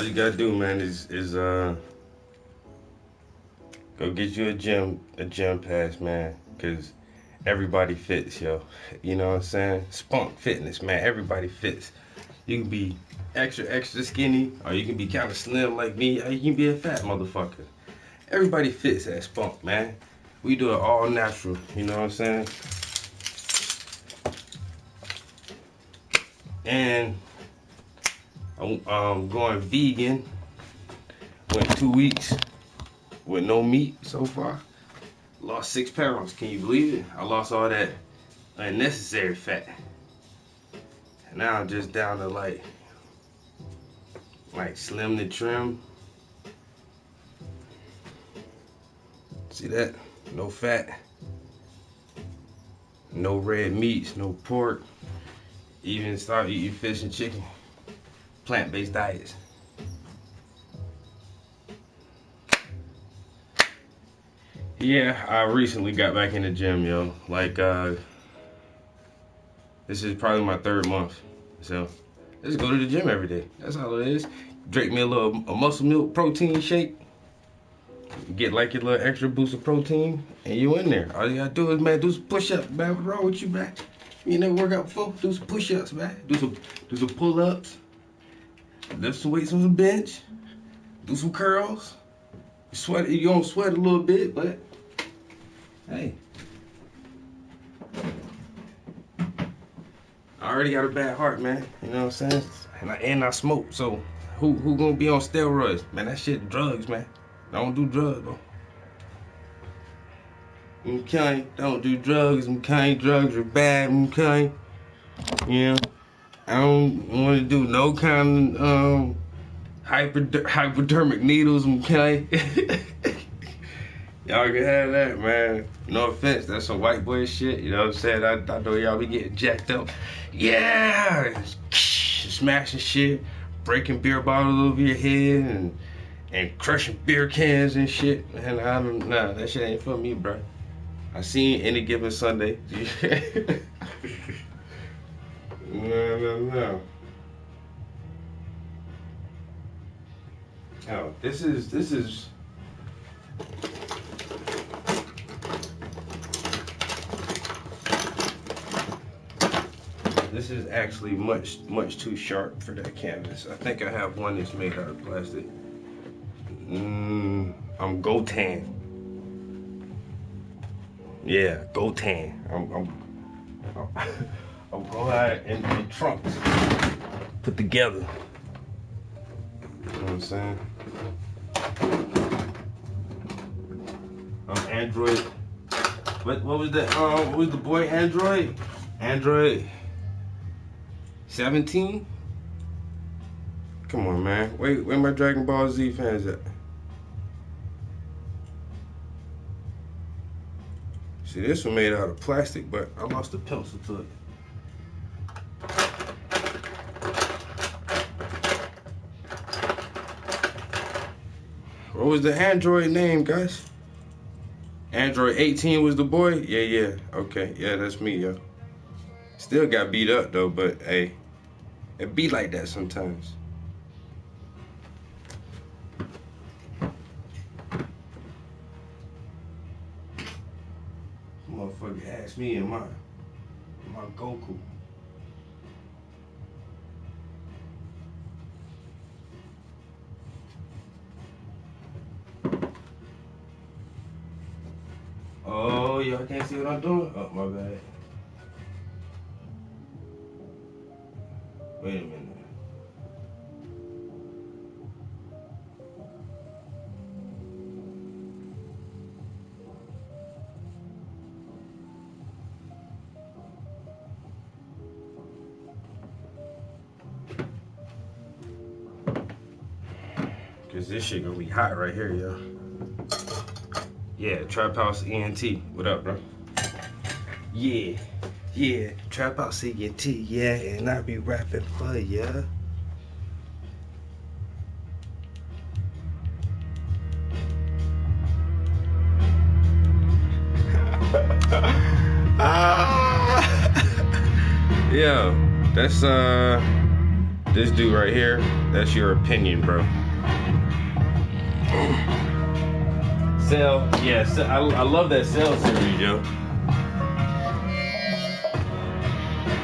you gotta do, man, is go get you a gym pass, man, cause everybody fits, yo. You know what I'm saying? Spunk Fitness, man. Everybody fits. You can be extra skinny, or you can be kind of slim like me, or you can be a fat motherfucker. Everybody fits at Spunk, man. We do it all natural. You know what I'm saying? And I'm going vegan. Went 2 weeks with no meat so far. Lost 6 pounds. Can you believe it? I lost all that unnecessary fat. And now I'm just down to like slim to trim. See that? No fat. No red meats, no pork. Even start eating fish and chicken. Plant-based diets. Yeah, I recently got back in the gym, yo. Like, this is probably my 3rd month. So, let's go to the gym every day. That's all it is. Drink me a muscle milk protein shake. Get like your little extra boost of protein, and you in there. All you gotta do is, man, do some push-ups, man. What's wrong with you, man? You never worked out before? Do some push-ups, man. Do some pull-ups. Lift some weights on the bench. Do some curls. You don't sweat a little bit, but hey. I already got a bad heart, man. You know what I'm saying? And I smoke, so who gonna be on steroids? Man, that shit drugs, man. Don't do drugs, bro. Okay, don't do drugs. Okay, drugs are bad. Okay, yeah. I don't want to do no kind of hypodermic needles. Okay. Y'all can have that, man. No offense, that's some white boy shit. You know what I'm saying? I know y'all be getting jacked up. Yeah, smashing shit, breaking beer bottles over your head, and crushing beer cans and shit. Man, nah, that shit ain't for me, bro. I seen Any Given Sunday. No. Oh, this is. This is actually much too sharp for that canvas. I think I have one that's made out of plastic. I'm Gotan. Yeah, Gotan. I'm going out in trunks put together. You know what I'm saying? Android. What was that? What was the boy Android? Android 17? Come on, man. Where my Dragon Ball Z fans at? See, this one made out of plastic, but I lost the pencil to it. What was the Android name, guys? Android 18 was the boy? Yeah. Okay, yeah, that's me, yo. Still got beat up, though, but hey, it be like that sometimes. Motherfucker asked me in my Goku. Oh, y'all can't see what I'm doing? Oh, my bad. Wait a minute. Cause this shit gonna be hot right here, yo. Yeah, Trap House ENT. What up, bro? Yeah, Trap House ENT, yeah, and I be rapping for ya. Yo, that's this dude right here. That's your opinion, bro. Cell, yeah, I love that Cell series, yo.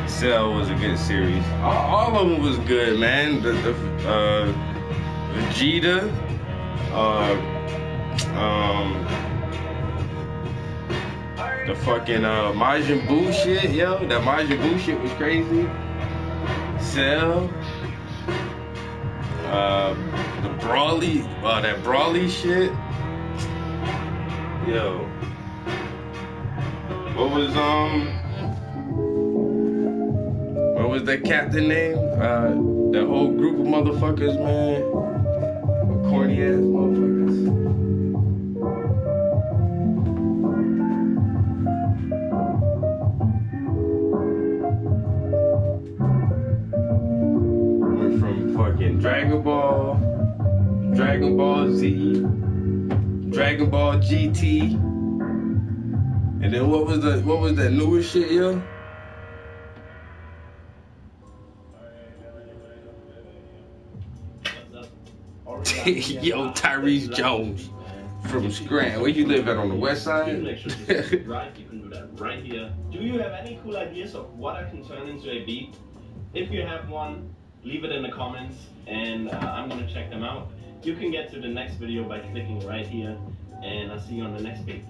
Cell was a good series. All of them was good, man. Vegeta, the fucking Majin Buu shit, yo. That Majin Buu shit was crazy. Cell, the Brawly, that Brawly shit. Yo, what was that captain name? That whole group of motherfuckers, man. Corny ass motherfuckers. Went from fucking Dragon Ball Z, Dragon Ball GT, and then what was that newest shit, yo? Yo, Tyrese Jones from Scranton. Where you live at, on the west side? Right, you can do that right here. Do you have any cool ideas of what I can turn into a beat? If you have one, leave it in the comments, and I'm gonna check them out. You can get to the next video by clicking right here, and I'll see you on the next beat.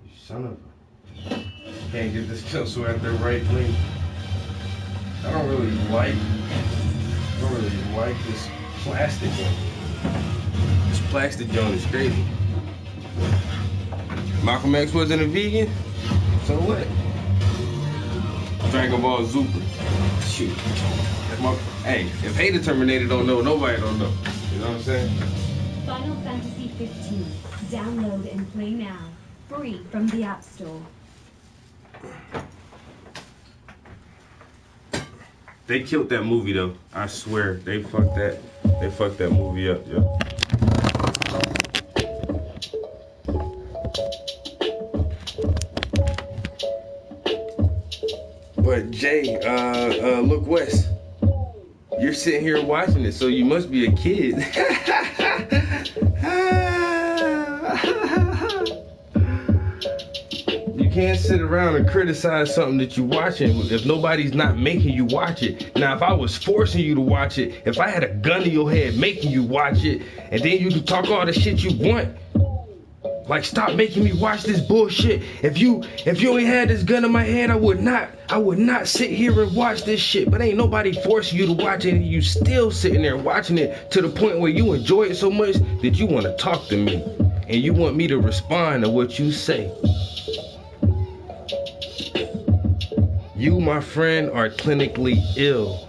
You son of a... Can't get this pencil at the right length. I don't really like this plastic one. This plastic joint is crazy. Malcolm X wasn't a vegan, so what? Dragon Ball Super. Shoot. Hey, if Hater Terminator don't know, nobody don't know. You know what I'm saying? Final Fantasy 15. Download and play now. Free from the App Store. They killed that movie though. I swear. They fucked that movie up, yo. But Jay, look West, you're sitting here watching it, so you must be a kid. You can't sit around and criticize something that you're watching if nobody's not making you watch it. Now, if I was forcing you to watch it, if I had a gun to your head making you watch it, and then you can talk all the shit you want, like, stop making me watch this bullshit. If you ain't had this gun in my head, I would not sit here and watch this shit. But ain't nobody forcing you to watch it, and you still sitting there watching it to the point where you enjoy it so much that you want to talk to me, and you want me to respond to what you say. You, my friend, are clinically ill.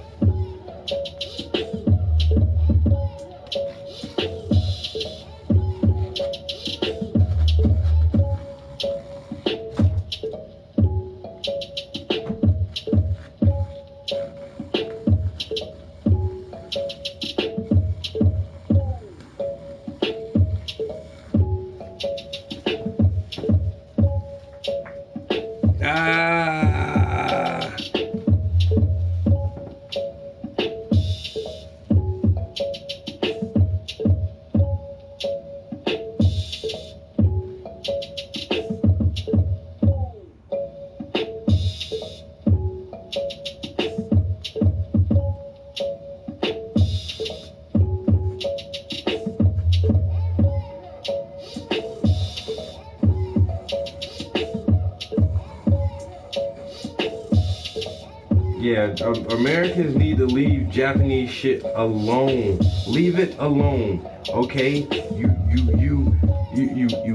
Yeah, Americans need to leave Japanese shit alone. Leave it alone, okay? You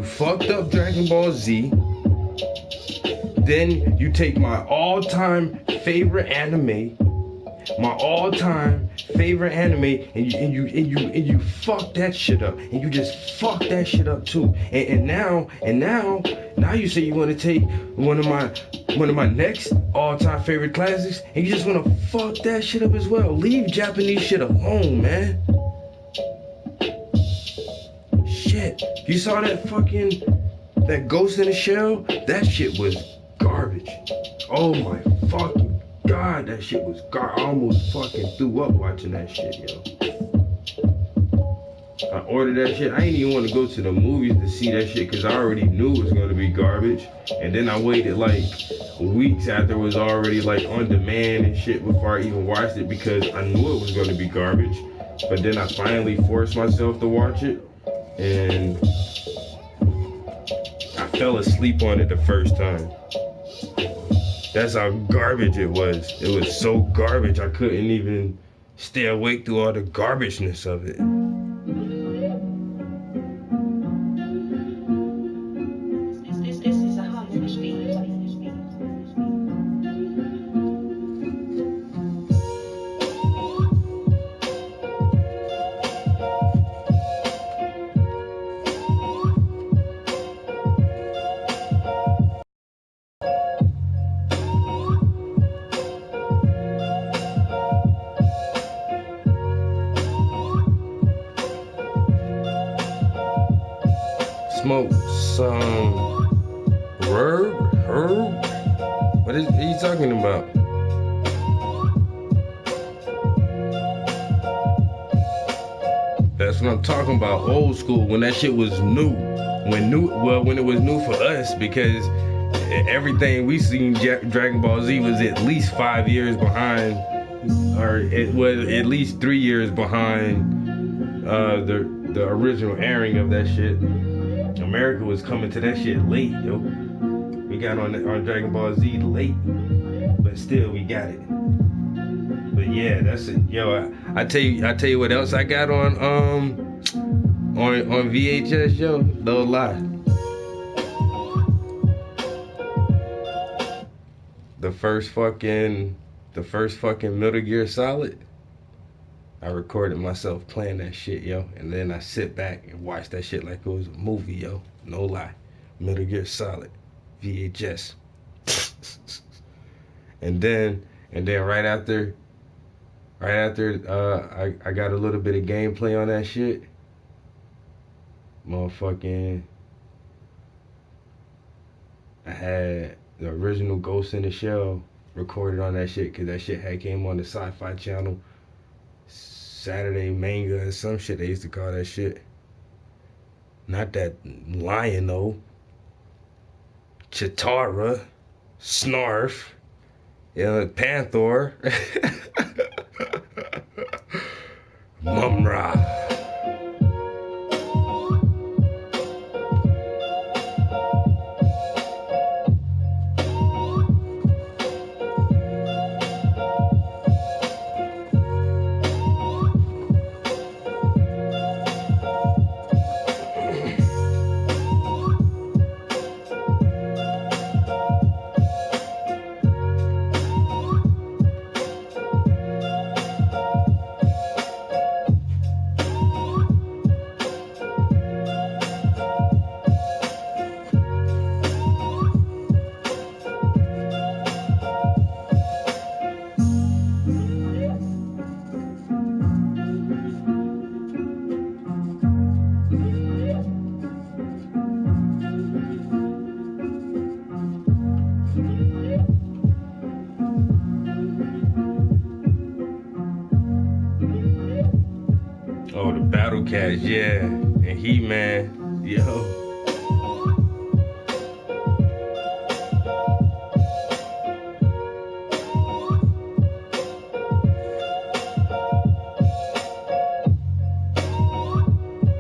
fucked up Dragon Ball Z. Then you take my all-time favorite anime, and you fuck that shit up, and you just fuck that shit up too. And now you say you want to take one of my next all-time favorite classics, and you just want to fuck that shit up as well. Leave Japanese shit alone, man. Shit, you saw that Ghost in the Shell? That shit was garbage. Oh my fucking God, that shit was garbage. I almost fucking threw up watching that shit, yo. I ordered that shit. I didn't even want to go to the movies to see that shit because I already knew it was going to be garbage. And then I waited like weeks after it was already like on demand and shit before I even watched it because I knew it was going to be garbage. But then I finally forced myself to watch it, and I fell asleep on it the first time. That's how garbage it was. It was so garbage I couldn't even stay awake through all the garbageness of it. This is a Honda speed. Smoke some herb? What are you talking about? That's what I'm talking about. Old school, when that shit was new. When it was new for us, because everything we seen Dragon Ball Z was at least 5 years behind, or it was at least 3 years behind the original airing of that shit. America was coming to that shit late, yo. We got on Dragon Ball Z late, but still we got it. But yeah, that's it, yo. I tell you what else I got on VHS, yo. No lie. The first fucking Metal Gear Solid. I recorded myself playing that shit, yo, and then I sit back and watch that shit like it was a movie, yo. No lie. Metal Gear Solid, VHS. and then right after I got a little bit of gameplay on that shit. Motherfucking, I had the original Ghost in the Shell recorded on that shit because that shit had came on the Sci-Fi Channel. Saturday Manga or some shit they used to call that shit. Not that lion though. Chitara, Snarf, Panther, Mumra. Oh, the Battle Cats, yeah. And He-Man, yo.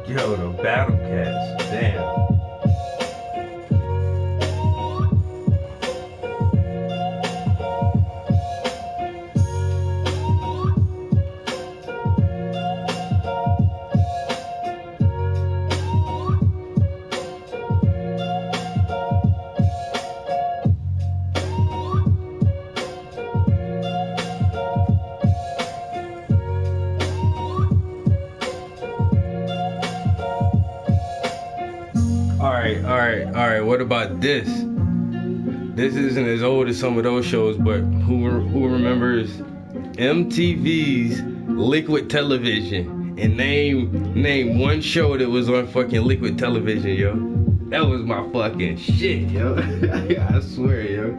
Yo, the Battle Cats, damn. Alright, what about this? This isn't as old as some of those shows, but who remembers MTV's Liquid Television? And name one show that was on fucking Liquid Television, yo. That was my fucking shit, yo. I swear, yo.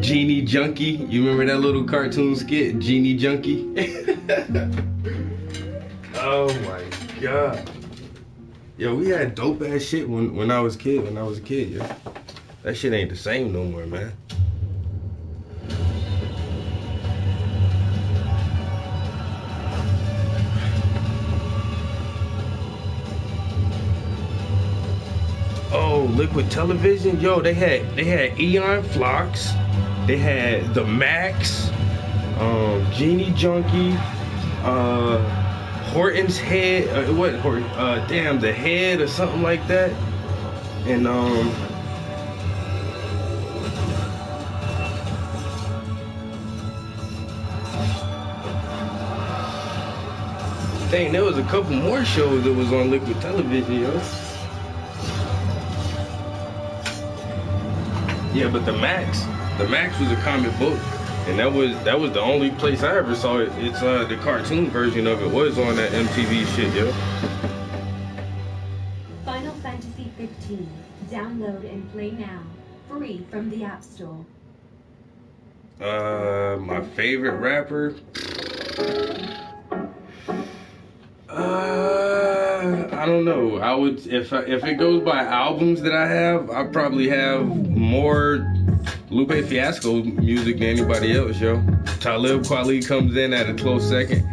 Genie Junkie. You remember that little cartoon skit, Genie Junkie? Oh my god. Yo, we had dope ass shit when I was a kid, yo. That shit ain't the same no more, man. Oh, Liquid Television, yo, they had Eon Flux, they had the Max, Genie Junkie, Horton's Head, damn, the Head or something like that, and dang, there was a couple more shows that was on Liquid Television, yo. Yeah, but the Max was a comic book, and that was the only place I ever saw it. It's the cartoon version of it was on that MTV shit, yo. Final Fantasy 15. Download and play now. Free from the App Store. My favorite rapper. I don't know. I would if it goes by albums that I have, I probably have more Lupe Fiasco music than anybody else, yo. Talib Kweli comes in at a close second,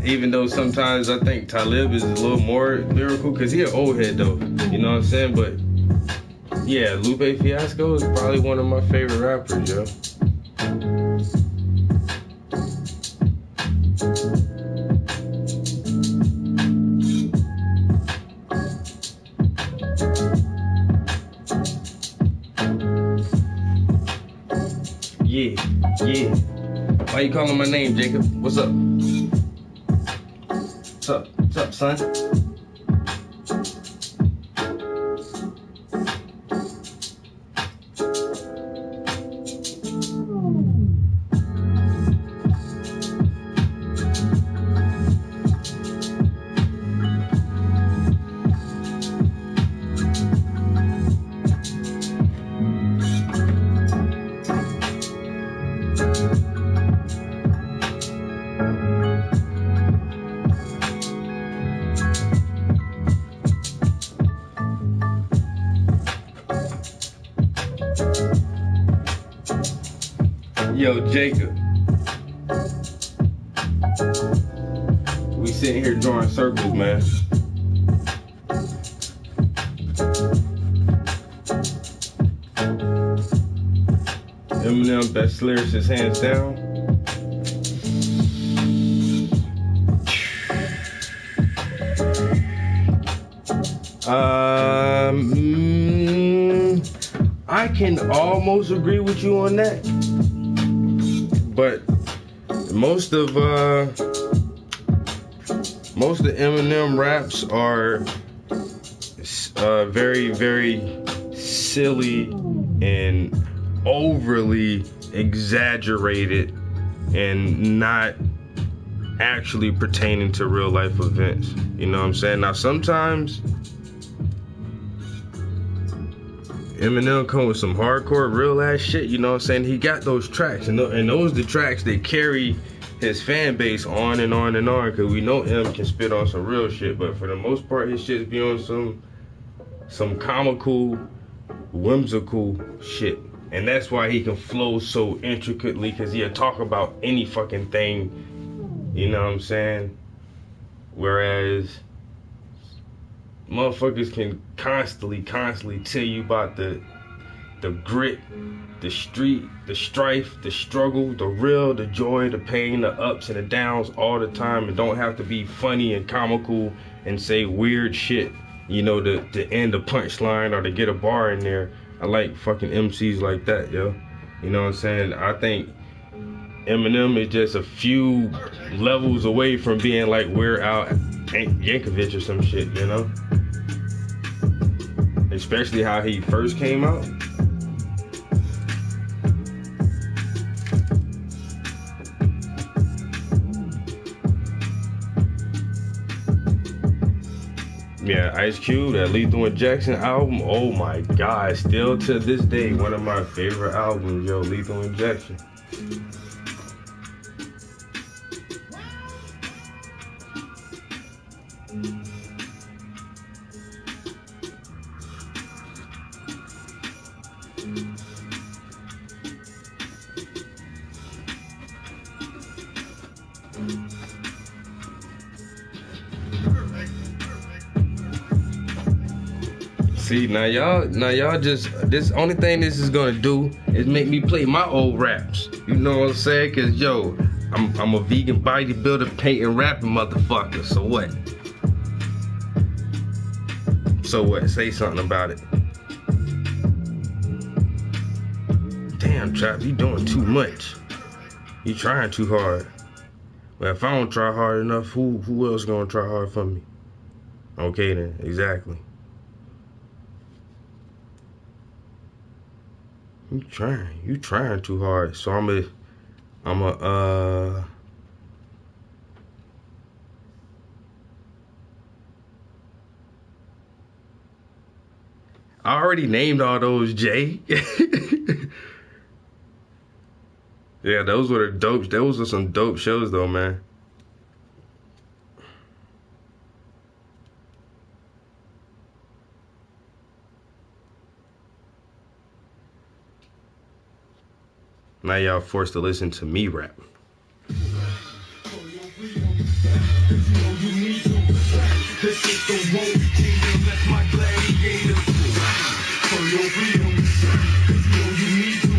even though sometimes I think Talib is a little more lyrical because he an old head though. You know what I'm saying? But yeah, Lupe Fiasco is probably one of my favorite rappers, yo. Yeah. Why you calling my name, Jacob? What's up? What's up, son? Yo, Jacob. We sitting here drawing circles, man. Eminem, best lyricist, hands down. I can almost agree with you on that. But most of Eminem raps are very, very silly and overly exaggerated and not actually pertaining to real life events. You know what I'm saying? Now sometimes Eminem come with some hardcore, real ass shit, you know what I'm saying? He got those tracks, and those the tracks that carry his fan base on and on and on, because we know M can spit on some real shit, but for the most part, his shit be on some comical, whimsical shit. And that's why he can flow so intricately, because he'll talk about any fucking thing, you know what I'm saying? Whereas motherfuckers can constantly tell you about the grit, the street, the strife, the struggle, the real, the joy, the pain, the ups and the downs all the time, and don't have to be funny and comical and say weird shit, you know, to end a punchline or to get a bar in there. I like fucking MCs like that, yo. You know what I'm saying? I think Eminem is just a few levels away from being like Weird Al Yankovic or some shit, you know? Especially how he first came out. Yeah, Ice Cube, that Lethal Injection album, oh my God, still to this day, one of my favorite albums, yo, Lethal Injection. See, now y'all just, this only thing this is gonna do is make me play my old raps. You know what I'm saying? Cause yo, I'm a vegan bodybuilder, painting, rapping motherfucker. So what? So what? Say something about it. Damn, Trap, you doing too much. You trying too hard. Well, if I don't try hard enough, who else gonna try hard for me? Okay then, exactly. You trying too hard. So I already named all those, Jay. Yeah, those were the dope. Those were some dope shows though, man. Now y'all forced to listen to me rap. This is the road kingdom, that's my gladiator. For your freedom, you know you need to.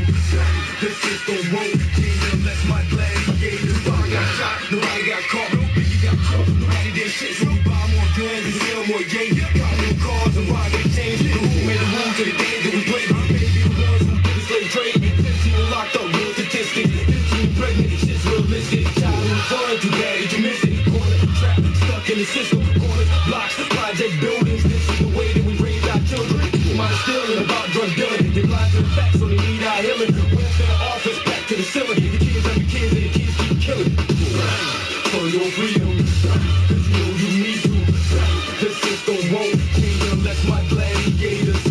This is the road kingdom, that's my gladiator. Nobody got shot, nobody got caught, nobody got caught, nobody did shit. So we buy more guns and sell more gangs. Got new cars and why they changed. Who made the rules to the games that we played? Maybe the ones who did the slave trade. 15 locked up, real statistics. 15 pregnant, shit's realistic. Childhood fun, too bad that you missed it. Corner, trap, stuck in the system. Blocks, project buildings, this is the way that we raise our children. Mind stealing about drug dealing. They blind to the facts, so they need our healing. Welfare office, back to the ceiling. The kids have the kids, and the kids keep killing. For your freedom, cause you know you need to. This is the road kingdom, that's my gladiators.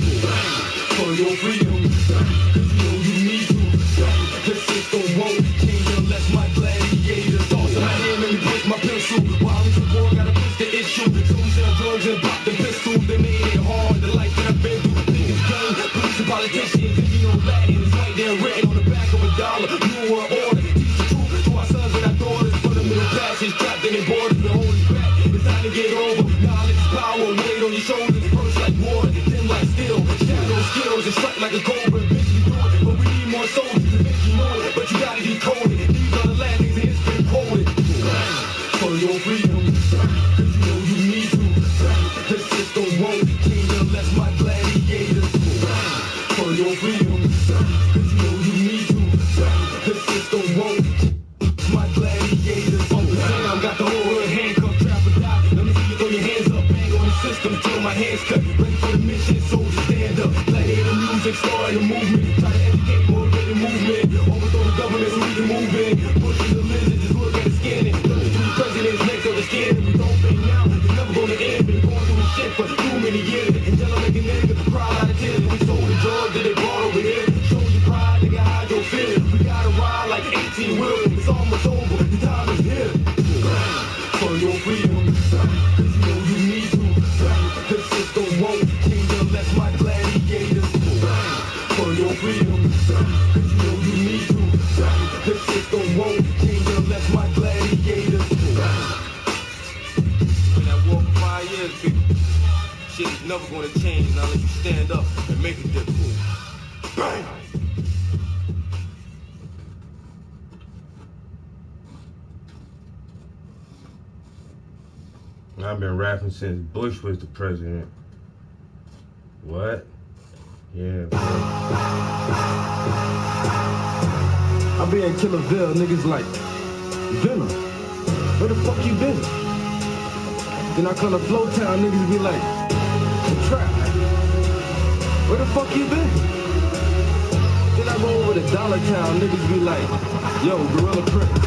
For your freedom, cause you know you need to. This is the road kingdom, that's my gladiators. Also, my hand, let me break my pencil. While it's a war, gotta push the issue. Drugs and pop the pistol, they made it hard. The life that I've been through, niggas gang, police and politicians. If you know Latin, it's right there written on the back of a dollar. New world order, teach the truth to our sons and our daughters. For the middle classes, trapped in their borders, the holy back. It's time to get over. Knowledge is power, weight on your shoulders. First like water, then like steel. Shadow skills and strike like a cobra. Eventually do it, but we need more soldiers to make you know it. But you gotta decode it. These are the landings and it's been quoted. For your freedom, cause you know you need to. This is the road kingdom, that's my gladiators. For your freedom, cause you know you need to. This is the road, my gladiators. Uncle Sam got the whole hood handcuffed, trap or die. Let me see you throw your hands up, bang on the system till my hands cut. Ready for the mission, soldiers stand up. Gladiator music, starting a movement. Try to educate, motivate the movement. Overthrow the government so we can move in. Pushing the lizard, just look at the skin. Presidents next to the skin. If we don't think now, it's never gonna end. Been going through this shit for too many years. Until I make a nigga cry out of tears. We sold the drugs that they brought over here. Show your pride, nigga, hide your fear. We gotta ride like 18 wheels. It's almost over, the time is here. For your freedom, cause you know you need to. This is the road kingdom, that's my gladiators. For your freedom, cause you know you need to. This is the road kingdom, that's my gladiators. When I walk 5 years, people, shit is never gonna change unless you stand up and make a difference. Bang! I've been rapping since Bush was the president. What? Yeah, bro. I be in Killerville, niggas like, Venom, where the fuck you been? Then I come to Flow Town, niggas be like, trap, where the fuck you been? Then I go over to Dollar Town, niggas be like, yo, Gorilla Prince,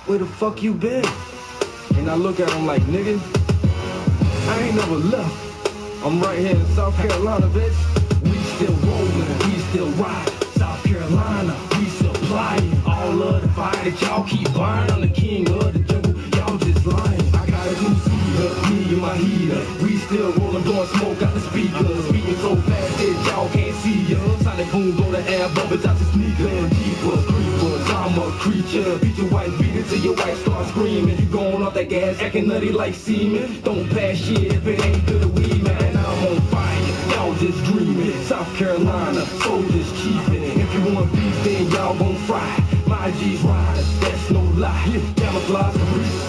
where the fuck you been? And I look at them like, nigga, I ain't never left. I'm right here in South Carolina, bitch. We still rollin', we still ride. South Carolina, we supplying all of the fire that y'all keep buying. I'm the king of the jungle, y'all just lying. I got a new speeder, me and my heater. We still rollin', blowing smoke out the speakers. Speaking so fast that y'all can't see us. Sonic boom, blow the air bubbles out the sneakers. Keepers, creepers, I'm a creature. Beat your wife, beat it till your wife starts screaming. You going off that gas, acting nutty like semen. Don't pass shit if it ain't good weed, man. I'm on fire, y'all just dreaming. South Carolina, soldiers keeping it. If you want beef, then y'all gon' fry. My G's riders, that's no lie. Camouflage,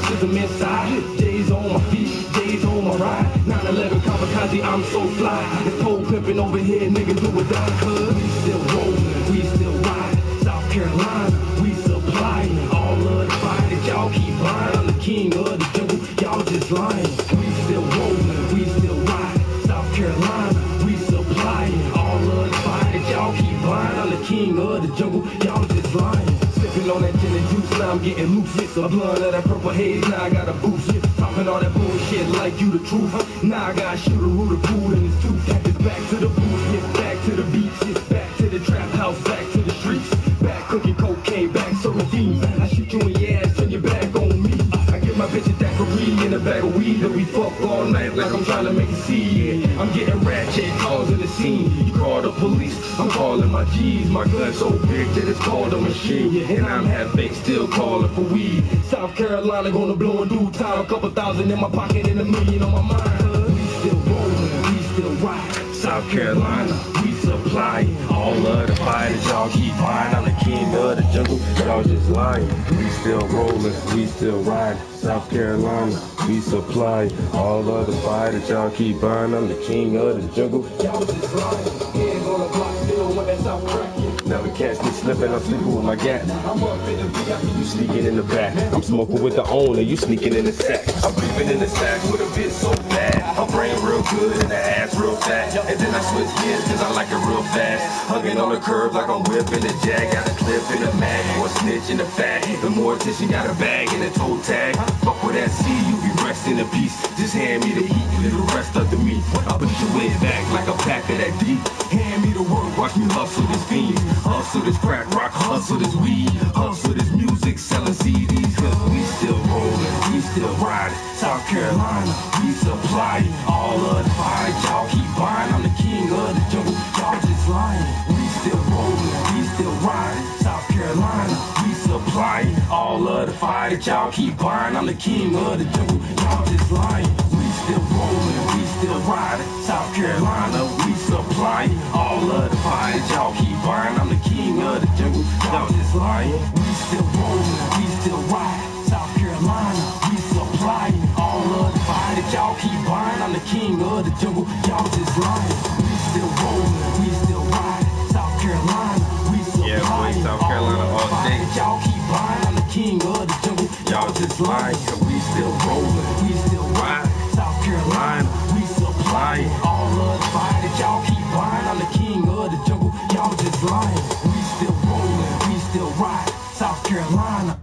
system inside. J's on my feet, J's on my ride. 9/11 kamikaze, I'm so fly. It's pole pimping over here, niggas do or die. Cause we still rollin', we still ride. South Carolina, we supplying all of the fire that y'all keep buying. I'm the king of the jungle, y'all just lying. We still rollin', we still ride. South Carolina, we supplying all of the fire that y'all keep buying. I'm the king of the jungle, y'all just lying. Sipping on that gin and juice, now I'm getting loose. A blunt of that purple haze, now I got a boost. Talking all that bullshit like you the truth. Now I got shooter root of food in his tooth. It's back to the booth, it's back to the beach, it's back to the trap house, back to the streets. Back cooking cocaine, back serving fiends. I shoot you in your ass, turn your back on me. I give my bitch a daiquiri in a bag of weed. That we fuck all night like I'm trying to make a scene. Yeah, I'm getting ratchet, causing the scene. You call the police, I'm calling my G's. My gun so big that it's called a machine. Yeah, and I'm half baked, still calling for weed. South Carolina gonna blow in due time. A couple thousand in my pocket and $1 million on my mind. We still rollin', we still ride. South Carolina, we supply all of the fire that y'all keep buying. I'm the king of the jungle, y'all just lying. We still rollin', we still ride. South Carolina, we supply all of the fire that y'all keep buying. I'm the king of the jungle, y'all just lying. Hands on the block, still when that's out cracking. Never catch me slipping, I'm sleeping with my gat. I'm up in the VIP, you sneaking in the back. I'm smoking with the owner, you sneaking in the sack. I'm creeping in the sack with a bitch so bad. Her brain real good and the ass real fat. And then I switch gears cause I like it real fast. Hugging on the curb like I'm whipping the jag. Got a clip in the mag, or a snitch in the fat. The more attention, got a bag and a toe tag. Fuck with that C, you be resting in peace. Just hand me the heat and the rest of the meat. I'll put your way back like a pack of that deep. Hand me the work, watch me hustle this fiend. Hustle this crack rock, hustle this weed. Hustle this music, selling CDs. Cause we still rollin', we still riding. South Carolina, we supply all of the fire y'all keep buying. I'm the king of the jungle, y'all just lying. We still rollin', we still riding. South Carolina, we supply all of the fire that y'all keep buying. I'm the king of the jungle, y'all just lying. We still rollin', we still riding. South Carolina, we supply all of the fire that y'all keep buying. I'm the king of the jungle, y'all just lying. We still rollin', we still riding. South Carolina, we supply all of the fire that y'all keep buying. I'm the king of the jungle, y'all just lying. We still rollin', we still riding. South Carolina, we supply South Carolina all day. Y'all keep buying. I'm the king of the jungle, y'all just lying. We still rollin', we still riding. South Carolina, we supply all of the fire that y'all keep buying. I'm the king of the jungle, y'all just lying. We still rollin', we still riding. South Carolina.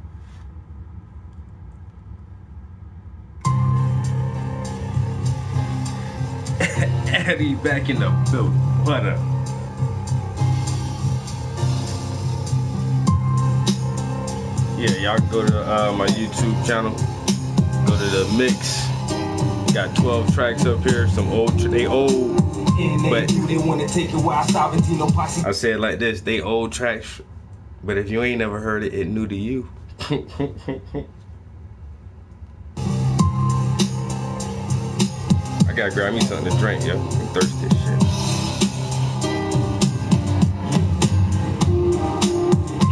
Eddie back in the building. What up? Yeah, y'all go to my YouTube channel. Go to the mix. Got 12 tracks up here. Some old, they old, but I say it like this: they old tracks, but if you ain't never heard it, it new to you. I gotta grab me something to drink, yo. I'm thirsty as shit.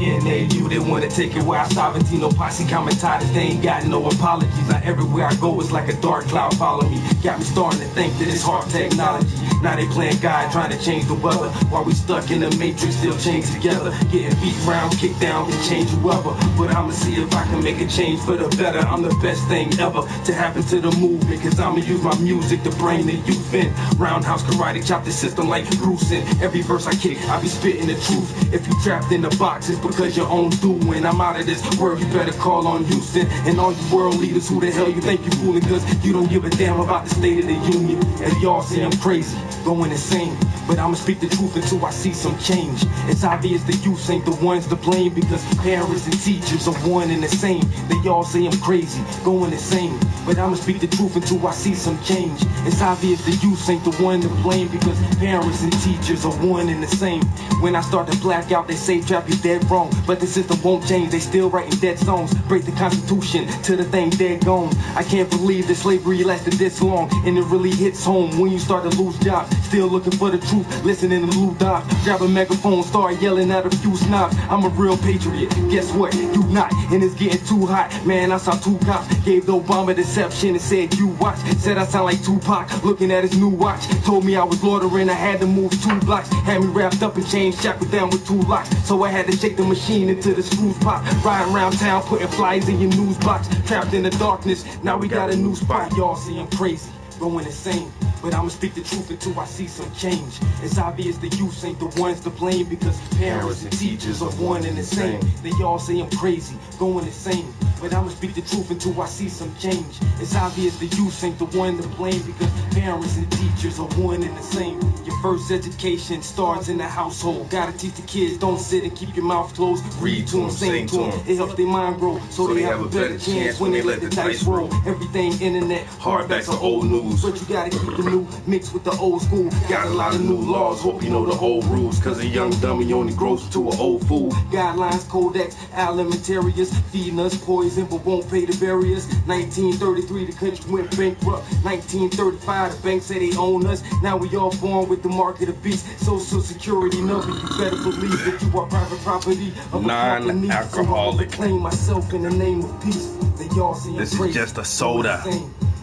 In name you, they wanna take it where I Savantino posse commentators, they ain't got no apologies. Now everywhere I go it's like a dark cloud follow me. Got me starting to think that it's hard technology. Now they playing God trying to change the weather, while we stuck in the matrix still chained together. Getting beat round, kicked down, can change the weather. But I'ma see if I can make a change for the better. I'm the best thing ever to happen to the movement, cause I'ma use my music to bring the youth in. Roundhouse karate, chop the system like Bruce in. Every verse I kick, I be spitting the truth. If you trapped in the box, it's because your own doing. I'm out of this world, you better call on Houston. And all you world leaders, who the hell you think you fooling? Cause you don't give a damn about the state of the union. And y'all say I'm crazy, going insane, but I'ma speak the truth until I see some change. It's obvious the youth ain't the ones to blame, because parents and teachers are one and the same. They all say I'm crazy, going insane, but I'ma speak the truth until I see some change. It's obvious the youth ain't the one to blame, because parents and teachers are one and the same. When I start to black out, they say trap you dead wrong, but the system won't change, they still writing dead songs. Break the Constitution till the thing dead gone. I can't believe that slavery lasted this long, and it really hits home when you start to lose jobs. Still looking for the truth, listening to Lou Dobbs. Grab a megaphone, start yelling at a few snobs. I'm a real patriot, guess what? You not, and it's getting too hot. Man, I saw two cops, gave the Obama deception and said you watch. Said I sound like Tupac, looking at his new watch. Told me I was loitering, I had to move 2 blocks. Had me wrapped up and chains, shackled down with 2 locks. So I had to shake the machine until the screws pop. Riding around town, putting flyers in your news box. Trapped in the darkness, now we got a new spot. Y'all see I'm crazy, going insane, but I'ma speak the truth until I see some change. It's obvious the youth ain't the ones to blame, because parents and teachers are one and the same. They all say I'm crazy, going insane, but I'ma speak the truth until I see some change. It's obvious the youth ain't the one to blame, because parents and teachers are one and the same. Your first education starts in the household. Gotta teach the kids, don't sit and keep your mouth closed. Read to them, sing to them, it helps their mind grow, so they have a better chance when they let the dice roll. Everything internet, hardbacks are old news, but you gotta keep the new mixed with the old school. Got a lot of new laws, hope you know the old rules, cause a young dummy only grows into an old fool. Guidelines, codex, alimentarius, feeding us poison but won't pay the barriers. 1933 the country went bankrupt. 1935 the bank said they own us. Now we all born with the mark of the beast. Social security number, you better believe that you are private property of a non-alcoholic. So claim myself in the name of peace. They all see this is just a soda.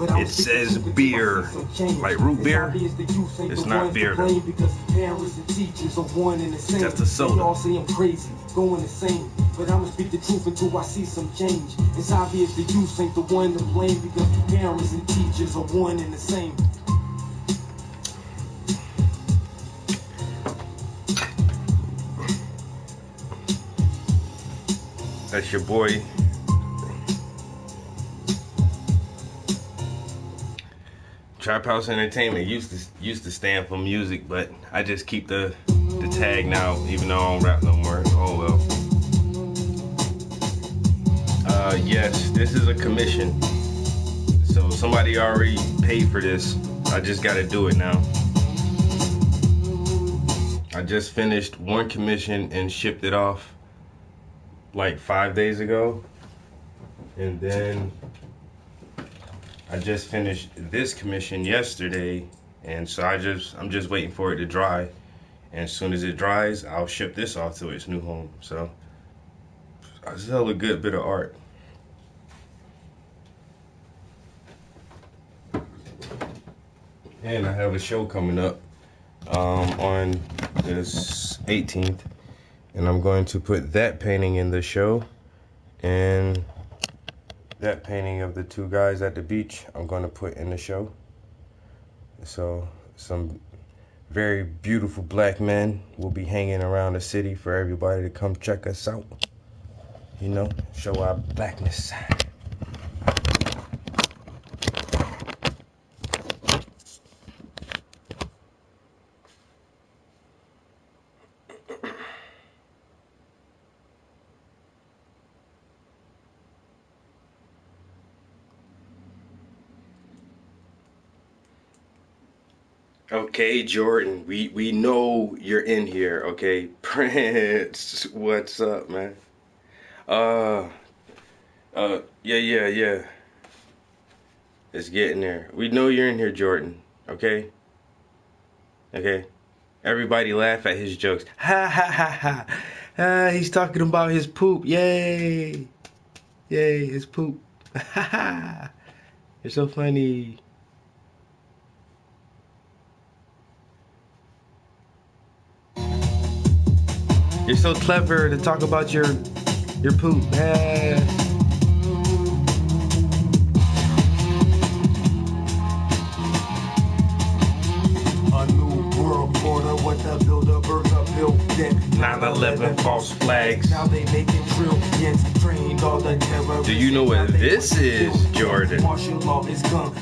It says beer, like root beer. It's not beer though. It's just a soda. Y'all say I'm crazy, going insane, but I'ma speak the truth until I see some change. It's obvious the youth ain't the one to blame, because parents and teachers are one and the same. That's your boy. Trap House Entertainment used to stand for music, but I just keep the tag now, even though I don't rap no more. Oh well. Yes, this is a commission. So somebody already paid for this. I just gotta do it now. I just finished one commission and shipped it off like 5 days ago. And then I just finished this commission yesterday, and so I'm just waiting for it to dry. And as soon as it dries, I'll ship this off to its new home. So I sell a good bit of art. And I have a show coming up on this 18th, and I'm going to put that painting in the show, and that painting of the 2 guys at the beach I'm going to put in the show. So some very beautiful black men will be hanging around the city for everybody to come check us out, you know, show our blackness. Okay, Jordan, we know you're in here, okay? Prince, what's up, man? Yeah. It's getting there. We know you're in here, Jordan, okay? Okay? Everybody laugh at his jokes. Ha ha ha ha. He's talking about his poop. Yay. Yay, his poop. You're so funny. You're so clever to talk about your poop. A new world order, what the builders are built in. 9/11 false flags. Now they making trillions, trained all the terrorists. Do you know what this is, Jordan? Martial law is gone.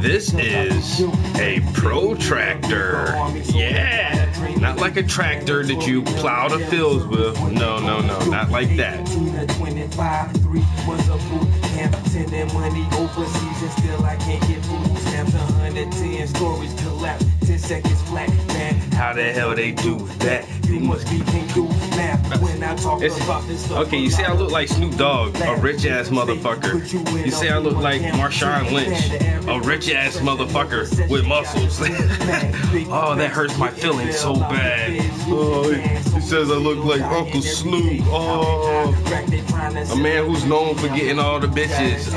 This is a protractor. Yeah. Not like a tractor that you plow the fields with. No, not like that. 25, 3 was a boot camp. Sending money overseas and still I can't get food stamps. 110 stories collapse, 10 seconds flat, man. How the hell they do that? You must be can't do math when I talk about this stuff. Okay, you see I look like Snoop Dogg, a rich ass motherfucker. You see I look like Marshawn Lynch, a rich ass motherfucker with muscles. Oh, that hurts my feelings so bad. Oh, he says I look like Uncle Snoop. Oh, a man who's known for getting all the bitches.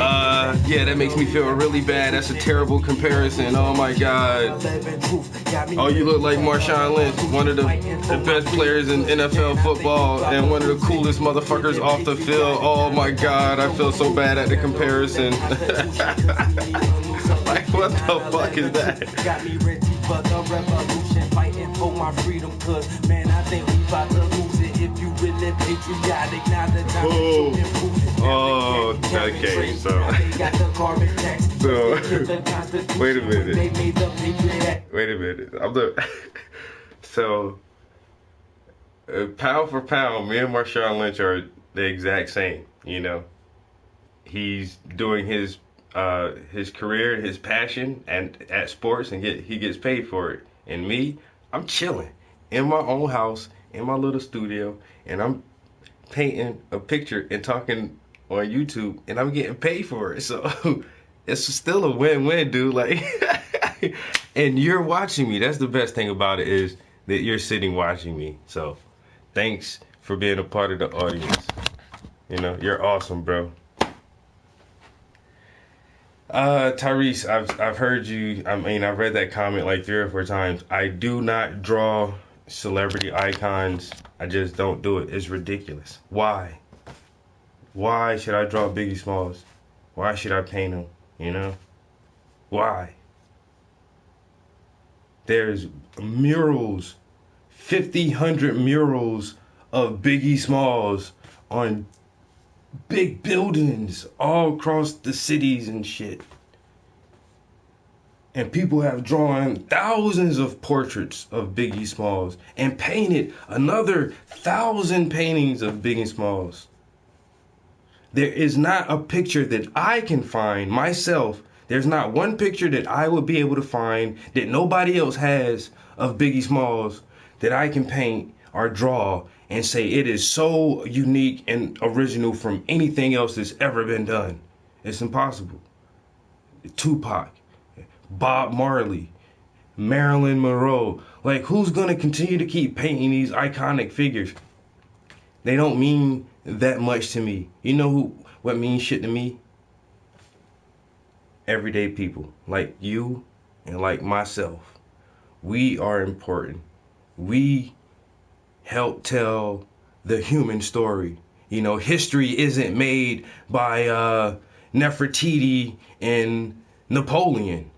Yeah, that makes me feel really bad. That's a terrible comparison. Oh my God. Oh, you look like Marshawn Lynch, one of the best players in NFL football and one of the coolest motherfuckers off the field. Oh my God, I feel so bad at the comparison. Like, what the fuck is that? Got me ready for the revolution, fighting for my freedom, cause man, I think we about to lose it. If you really patriotic, now the time to improve it. Oh, okay, so wait a minute. So pound for pound, me and Marshawn Lynch are the exact same. You know, he's doing his career, his passion, and at sports, and he gets paid for it. And me, I'm chilling in my own house, in my little studio, and I'm painting a picture and talking on YouTube, and I'm getting paid for it. So it's still a win-win, dude. Like, and you're watching me. That's the best thing about it, is that you're sitting watching me. So thanks for being a part of the audience. You know, you're awesome, bro. Tyrese, I've heard you. I mean, I've read that comment like 3 or 4 times. I do not draw celebrity icons. I just don't do it. It's ridiculous. Why? Why should I draw Biggie Smalls? Why should I paint him? You know? Why? There's murals, 100 murals of Biggie Smalls on big buildings all across the cities and shit. And people have drawn thousands of portraits of Biggie Smalls and painted another 1,000 paintings of Biggie Smalls. There is not a picture that I can find myself. There's not one picture that I would be able to find that nobody else has of Biggie Smalls that I can paint or draw and say it is so unique and original from anything else that's ever been done. It's impossible. Tupac, Bob Marley, Marilyn Monroe. Like, who's gonna continue to keep painting these iconic figures? They don't mean that much to me. You know what means shit to me? Everyday people like you and like myself. We are important. We help tell the human story. You know, history isn't made by Nefertiti and Napoleon.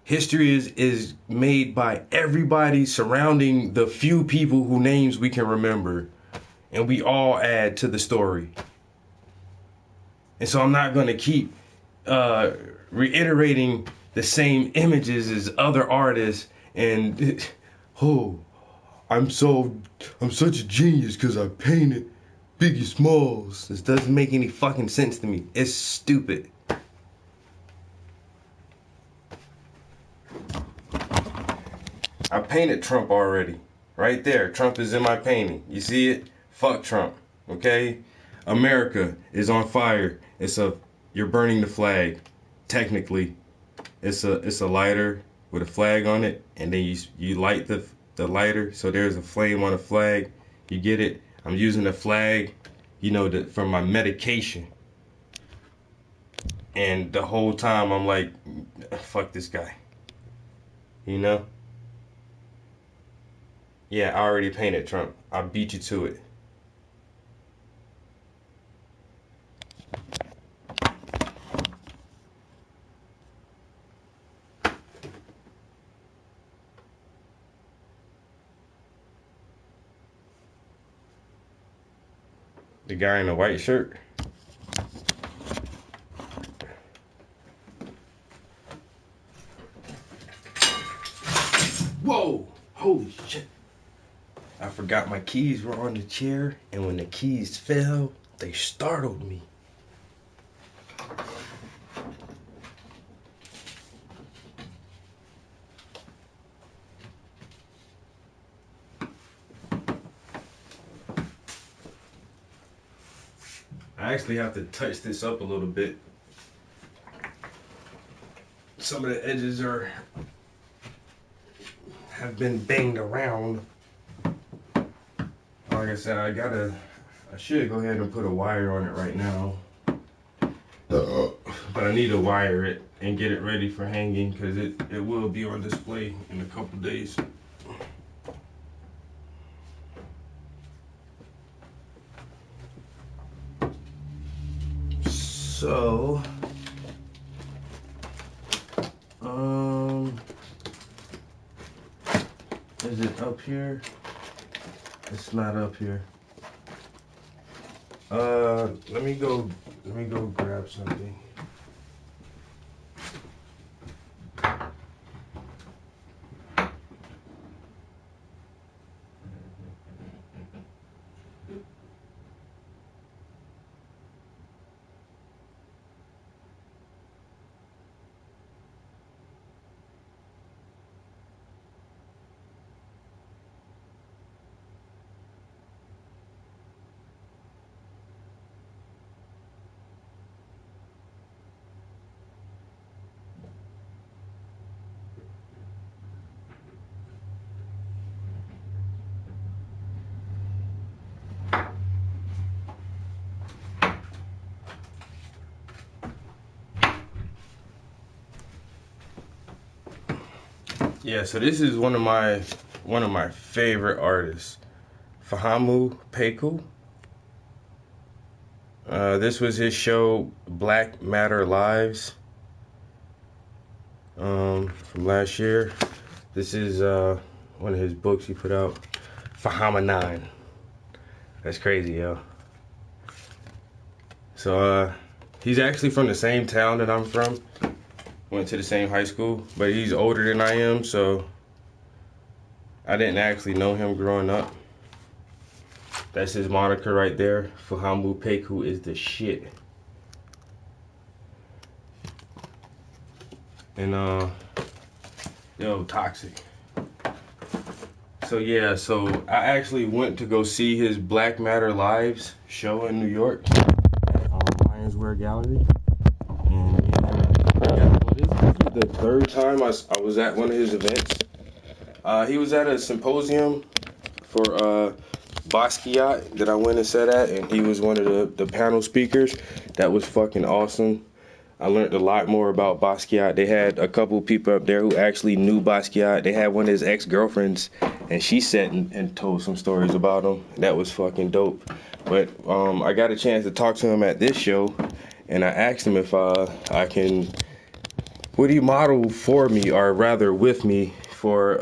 History is made by everybody surrounding the few people whose names we can remember. And we all add to the story. And so I'm not going to keep reiterating the same images as other artists and, oh, I'm such a genius because I painted Biggie Smalls. This doesn't make any fucking sense to me. It's stupid. I painted Trump already. Right there. Trump is in my painting. You see it? Fuck Trump. Okay? America is on fire. You're burning the flag. Technically. It's a lighter with a flag on it, and then you light the lighter, so there's a flame on the flag. You get it? I'm using the flag, you know, for my medication. And the whole time I'm like, fuck this guy. You know? Yeah, I already painted Trump. I beat you to it. The guy in the white shirt. Whoa! Holy shit. I forgot my keys were on the chair, and when the keys fell, they startled me. I actually have to touch this up a little bit. Some of the edges have been banged around. Like I said, I should go ahead and put a wire on it right now. But I need to wire it and get it ready for hanging because it will be on display in a couple days. So, is it up here? It's not up here. Let me go grab something. Yeah, so this is one of my favorite artists, Fahamu Peiku. This was his show Black Matter Lives from last year. This is one of his books he put out, Fahama 9. That's crazy, yo. So he's actually from the same town that I'm from. Went to the same high school, but he's older than I am, so I didn't actually know him growing up. That's his moniker right there. Fahamu Peiku is the shit. And yo, toxic. So yeah, so I actually went to go see his Black Matter Lives show in New York at Lions Square Gallery. The third time I was at one of his events. He was at a symposium for Basquiat that I went and sat at, and he was one of the panel speakers. That was fucking awesome. I learned a lot more about Basquiat. They had a couple people up there who actually knew Basquiat. They had one of his ex-girlfriends, and she sat and told some stories about him. That was fucking dope. But I got a chance to talk to him at this show, and I asked him if I can... would he model for me, or rather with me, for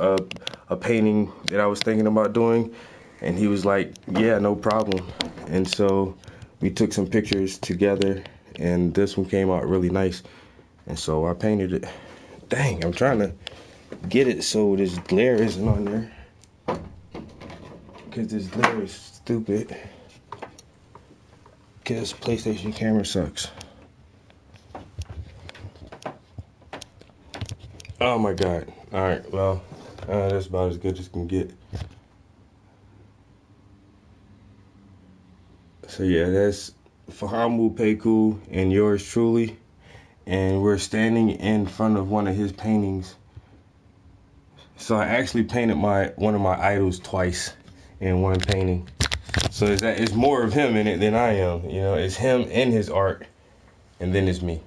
a painting that I was thinking about doing? And he was like, yeah, no problem. And so we took some pictures together, and this one came out really nice. And so I painted it. Dang, I'm trying to get it so this glare isn't on there, because this glare is stupid. Because PlayStation camera sucks. Oh my god. Alright, well, that's about as good as it can get. So yeah, that's Fahamu Peiku and yours truly. And we're standing in front of one of his paintings. So I actually painted one of my idols twice in one painting. So it's more of him in it than I am. You know, it's him and his art, and then it's me.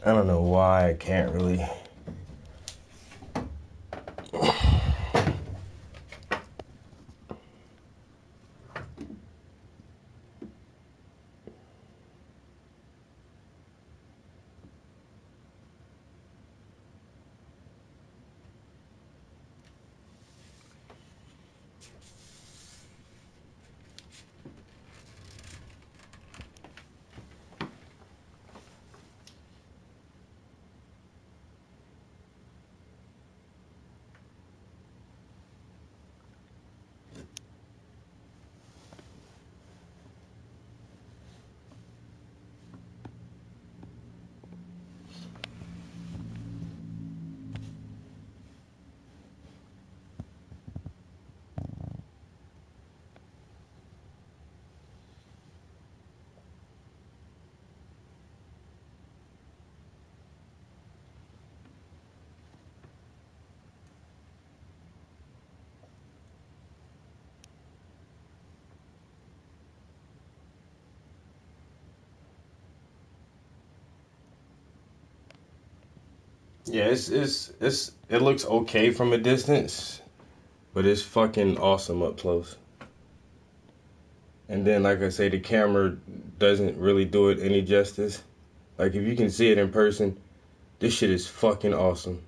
I don't know why I can't really. Yeah, it looks okay from a distance, but it's fucking awesome up close. And then, like I say, the camera doesn't really do it any justice. Like, if you can see it in person, this shit is fucking awesome.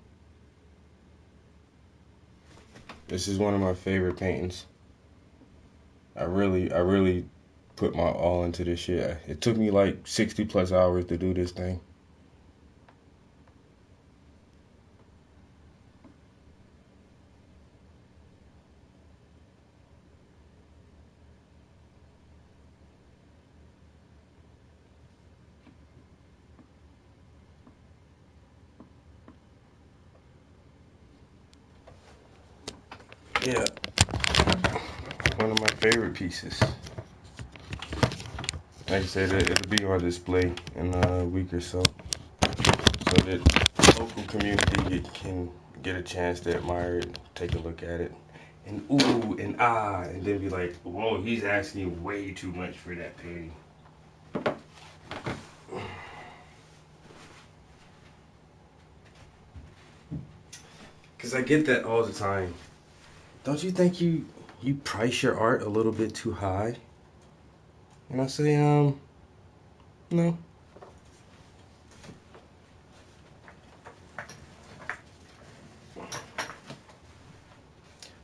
This is one of my favorite paintings. I really put my all into this shit. It took me like 60 plus hours to do this thing. Yeah, one of my favorite pieces. Like I said, it'll be on display in a week or so that the local community can get a chance to admire it, take a look at it, and ooh and ah, and then be like, whoa, he's asking way too much for that painting. Because I get that all the time. Don't you think you price your art a little bit too high? And I say, no.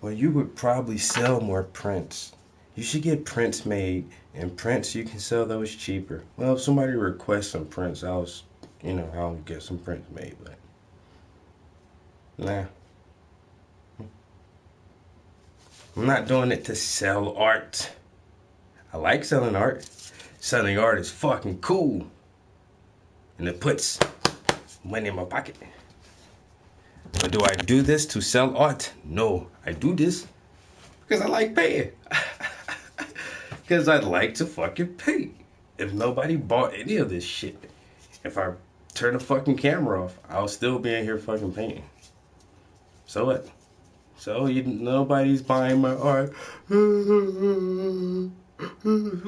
Well, you would probably sell more prints. You should get prints made, and prints, you can sell those cheaper. Well, if somebody requests some prints, I'll get some prints made, but nah. I'm not doing it to sell art. I like selling art. Selling art is fucking cool. And it puts money in my pocket. But do I do this to sell art? No, I do this because I like paying. Because I'd like to fucking pay. If nobody bought any of this shit, if I turn the fucking camera off, I'll still be in here fucking painting. So what? So nobody's buying my art. Who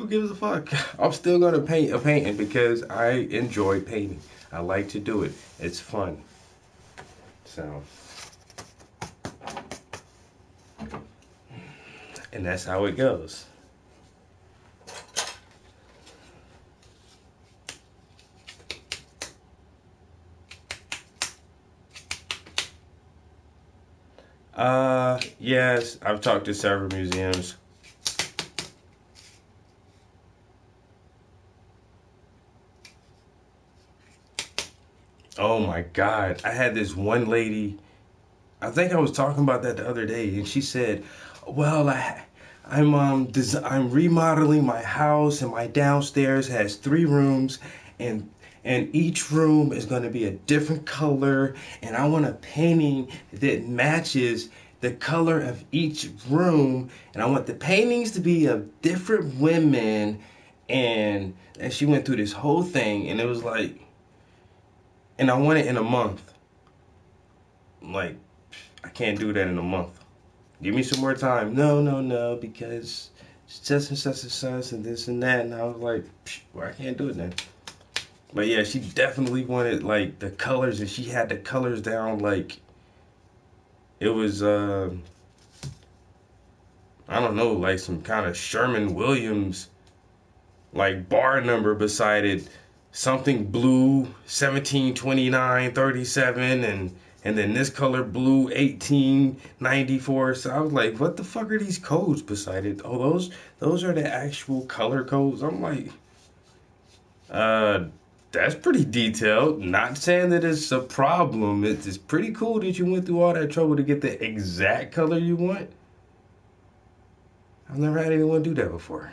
gives a fuck? I'm still gonna paint a painting because I enjoy painting. I like to do it. It's fun. So, and that's how it goes. Yes, I've talked to several museums. Oh my God, I had this one lady, I think I was talking about that the other day, and she said, well, I'm remodeling my house, and my downstairs has 3 rooms, and and each room is going to be a different color, and I want a painting that matches the color of each room, and I want the paintings to be of different women, and she went through this whole thing, and it was like, and I want it in a month. Like, I can't do that in a month. Give me some more time. No, because such and such and such and this and that, and I was like, well, I can't do it then. But yeah, she definitely wanted like the colors, and she had the colors down like it was I don't know, like some kind of Sherman Williams like bar number beside it, something blue 172937, and then this color blue 1894. So I was like, what the fuck are these codes beside it? Oh, those are the actual color codes. I'm like, that's pretty detailed. Not saying that it's a problem. It's pretty cool that you went through all that trouble to get the exact color you want. I've never had anyone do that before.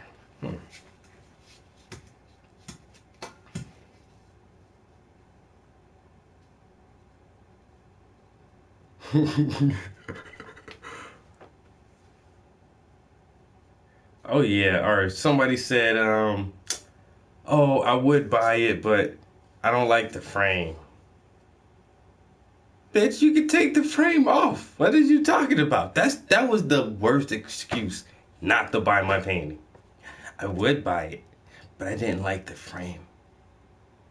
Oh yeah, or somebody said, oh, I would buy it, but I don't like the frame. Bitch, you can take the frame off. What are you talking about? That was the worst excuse not to buy my painting. I would buy it, but I didn't like the frame.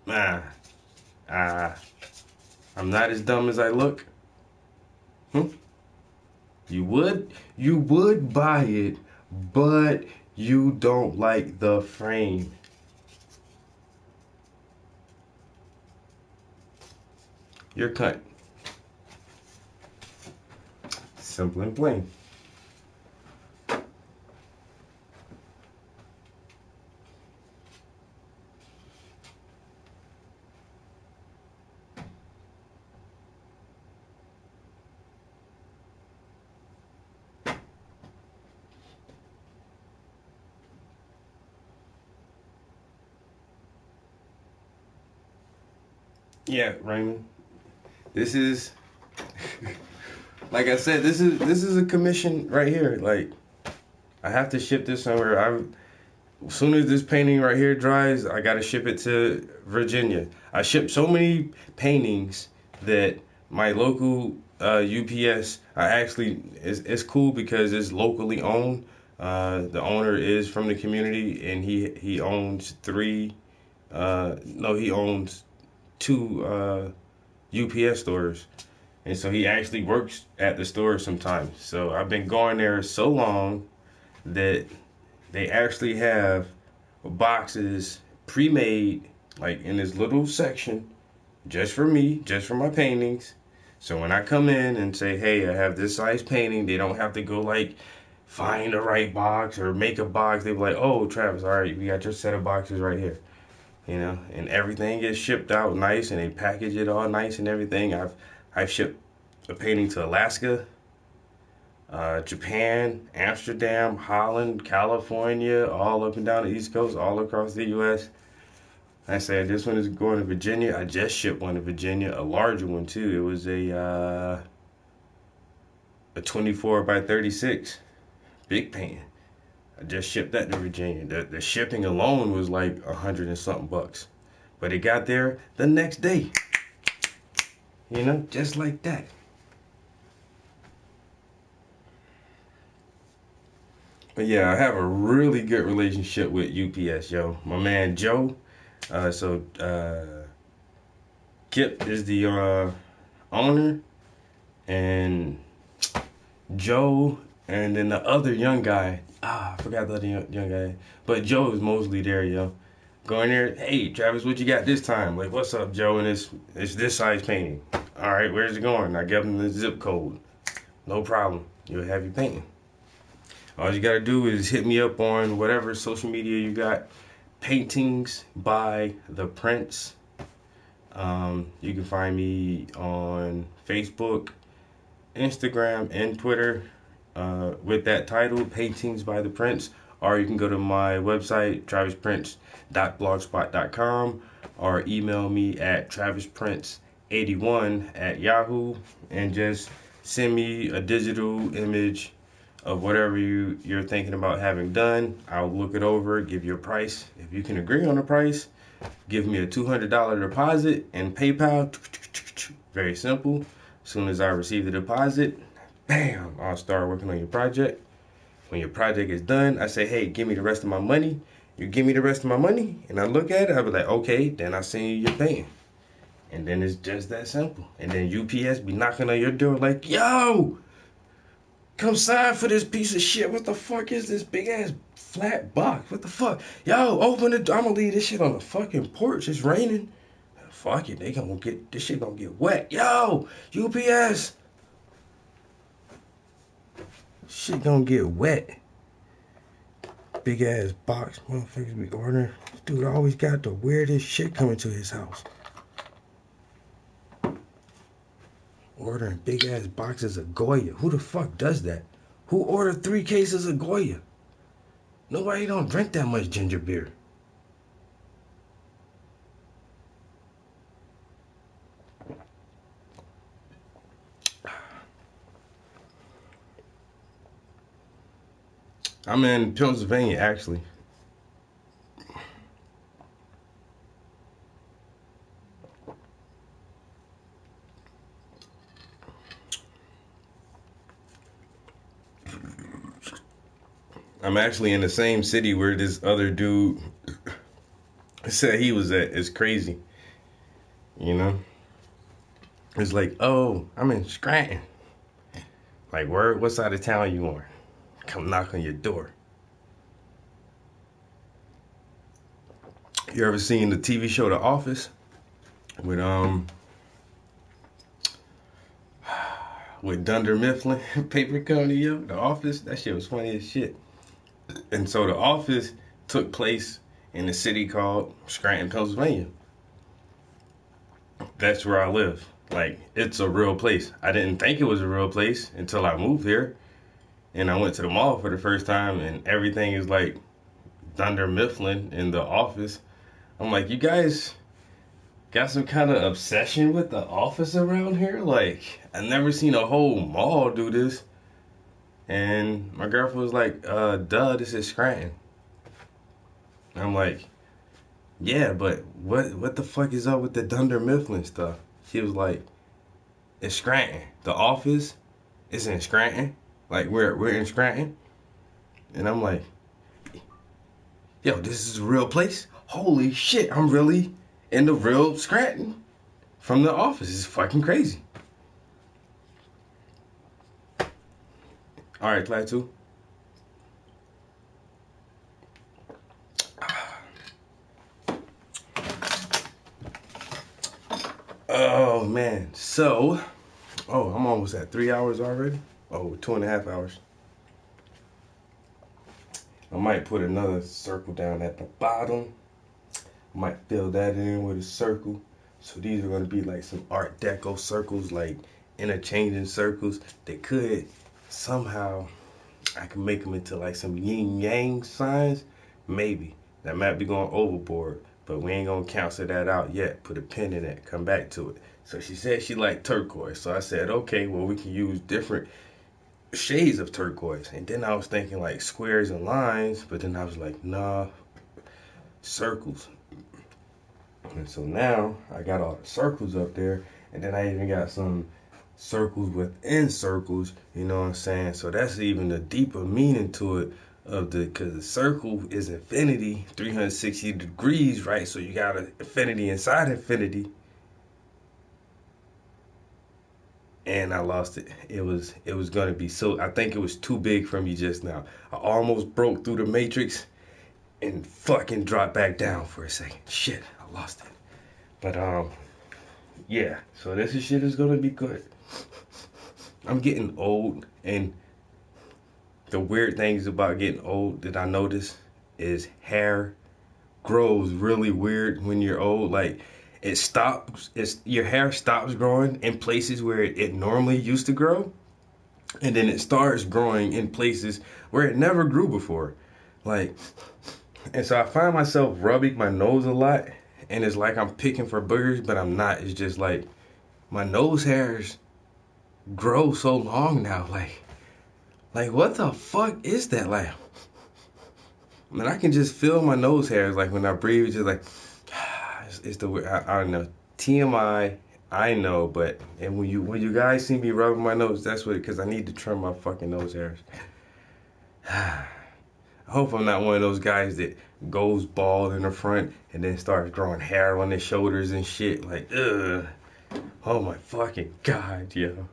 I'm not as dumb as I look. You would buy it, but you don't like the frame. You're cut. Simple and plain. Yeah, Raymond. This is, like I said, this is a commission right here. Like, I have to ship this somewhere. As soon as this painting right here dries, I gotta ship it to Virginia. I ship so many paintings that my local UPS, it's cool because it's locally owned. The owner is from the community, and he owns he owns 2 UPS stores, and so he actually works at the store sometimes. So I've been going there so long that they actually have boxes pre-made, like in this little section, just for me, just for my paintings. So when I come in and say, hey, I have this size painting, they don't have to go like find the right box or make a box. They're like, oh, Travis, all right, we got your set of boxes right here. You know, and everything gets shipped out nice, and they package it all nice and everything. I've shipped a painting to Alaska, Japan, Amsterdam, Holland, California, all up and down the East Coast, all across the U.S. I said this one is going to Virginia. I just shipped one to Virginia, a larger one too. It was a 24 by 36, big painting. I just shipped that to Virginia. The shipping alone was like $100 and something bucks. But it got there the next day. You know, just like that. But yeah, I have a really good relationship with UPS, yo. My man Joe. Kip is the owner, and Joe, and then the other young guy. I forgot the other young guy. But Joe is mostly there, yo. Going there, hey, Travis, what you got this time? Like, what's up, Joe? And it's this size painting. All right, where's it going? I give him the zip code. No problem. You'll have your painting. All you got to do is hit me up on whatever social media you got. Paintings by the Prince. You can find me on Facebook, Instagram, and Twitter with that title, Paintings by the Prince. or you can go to my website, travisprince.blogspot.com, or email me at travisprince81@yahoo, and just send me a digital image of whatever you're thinking about having done. I'll look it over, give you a price. If you can agree on a price, give me a $200 deposit and PayPal. Very simple. As soon as I receive the deposit, bam, I'll start working on your project. When your project is done, I say, hey, give me the rest of my money. You give me the rest of my money, and I look at it, I'll be like, okay, then I'll send you your thing. And then it's just that simple. And then UPS be knocking on your door like, yo, come sign for this piece of shit. What the fuck is this big ass flat box? What the fuck? Yo, open it. I'm gonna leave this shit on the fucking porch. It's raining. Fuck it. This shit gonna get wet. Yo, UPS. Shit gonna get wet. Big ass box. Motherfuckers be ordering. Dude always got the weirdest shit coming to his house. Ordering big ass boxes of Goya. Who the fuck does that? Who ordered 3 cases of Goya? Nobody don't drink that much ginger beer. I'm in Pennsylvania, actually. I'm actually in the same city where this other dude said he was at. It's crazy. You know? It's like, oh, I'm in Scranton. Like, what side of town you on? Come knock on your door. You ever seen the TV show The Office? With Dunder Mifflin, Paper Company, yo, The Office? That shit was funny as shit. And so The Office took place in a city called Scranton, Pennsylvania. That's where I live. Like, it's a real place. I didn't think it was a real place until I moved here. And I went to the mall for the first time, and everything is like Dunder Mifflin in The Office. I'm like, you guys got some kind of obsession with The Office around here? Like, I've never seen a whole mall do this. And my girlfriend was like, duh, this is Scranton. I'm like, yeah, but what the fuck is up with the Dunder Mifflin stuff? She was like, it's Scranton. The Office is in Scranton. Like, we're in Scranton. And I'm like, yo, this is a real place? Holy shit, I'm really in the real Scranton from The Office. It's fucking crazy. All right, Clyde 2. Oh, man. So, I'm almost at 3 hours already. 2.5 hours. I might put another circle down at the bottom. I might fill that in with a circle. So these are going to be like some Art Deco circles, like interchanging circles. They could somehow, I can make them into like some yin yang signs. Maybe. That might be going overboard, but we ain't going to cancel that out yet. Put a pin in it, come back to it. So she said she liked turquoise. So I said, okay, well, we can use different shades of turquoise. And then I was thinking like squares and lines, but then I was like, nah, circles. And so now I got all the circles up there, and then I even got some circles within circles, you know what I'm saying? So that's even a deeper meaning to it, because the circle is infinity, 360 degrees, right? So you got an infinity inside infinity. And I lost it. It was gonna be so, I think it was too big for me just now. I almost broke through the matrix and fucking dropped back down for a second. Shit, I lost it. But yeah, so this shit is gonna be good. I'm getting old, and the weird things about getting old that I notice is hair grows really weird when you're old. Like, it stops, your hair stops growing in places where it normally used to grow, and then it starts growing in places where it never grew before. Like, and so I find myself rubbing my nose a lot, and it's like I'm picking for boogers, but I'm not. It's just like my nose hairs grow so long now. Like what the fuck is that? Like, I mean, I can just feel my nose hairs. Like when I breathe, it's just like, it's the I don't know. TMI, I know, but and when you guys see me rubbing my nose, that's what, because I need to trim my fucking nose hairs. I hope I'm not one of those guys that goes bald in the front and then starts growing hair on his shoulders and shit. Like, ugh. Oh my fucking God, yo.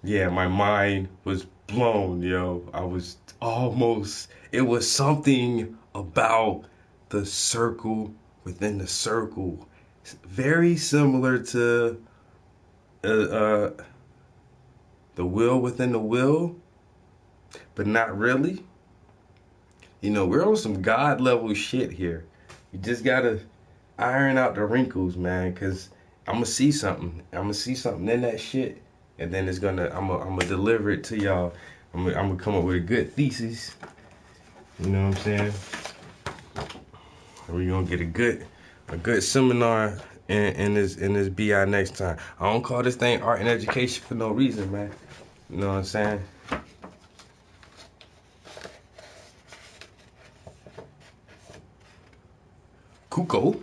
Yeah, my mind was blown, yo. I was almost, it was something about the circle within the circle. Very similar to the will within the will, but not really. You know, we're on some God level shit here. You just gotta iron out the wrinkles, man, because I'm gonna see something. I'm gonna see something in that shit, and then it's gonna, I'm gonna deliver it to y'all. I'm gonna come up with a good thesis. You know what I'm saying? We're gonna get a good seminar in this BI next time. I don't call this thing art and education for no reason, man. You know what I'm saying? Kuko.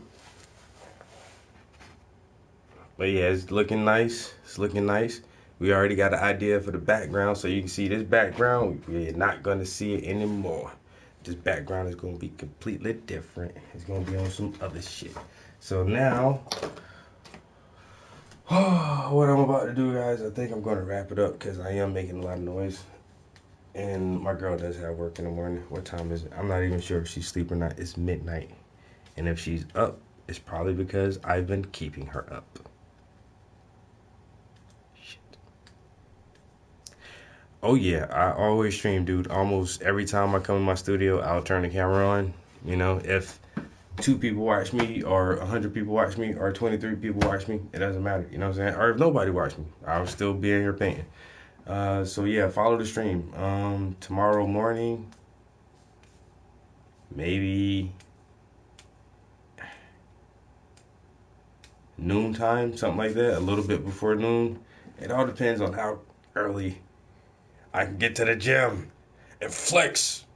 But yeah, it's looking nice. It's looking nice. We already got an idea for the background, so you can see this background. We're not gonna see it anymore. This background is gonna be completely different. It's gonna be on some other shit. So now, what I'm about to do, guys, I think I'm gonna wrap it up because I am making a lot of noise. And my girl does have work in the morning. What time is it? I'm not even sure if she's asleep or not. It's midnight. And if she's up, it's probably because I've been keeping her up. Shit. Oh yeah, I always stream, dude. Almost every time I come in my studio, I'll turn the camera on. You know, if 2 people watch me, or 100 people watch me, or 23 people watch me, it doesn't matter. You know what I'm saying? Or if nobody watch me, I'll still be in here painting. So yeah, follow the stream. Tomorrow morning, maybe noontime, something like that, a little bit before noon. It all depends on how early I can get to the gym and flex.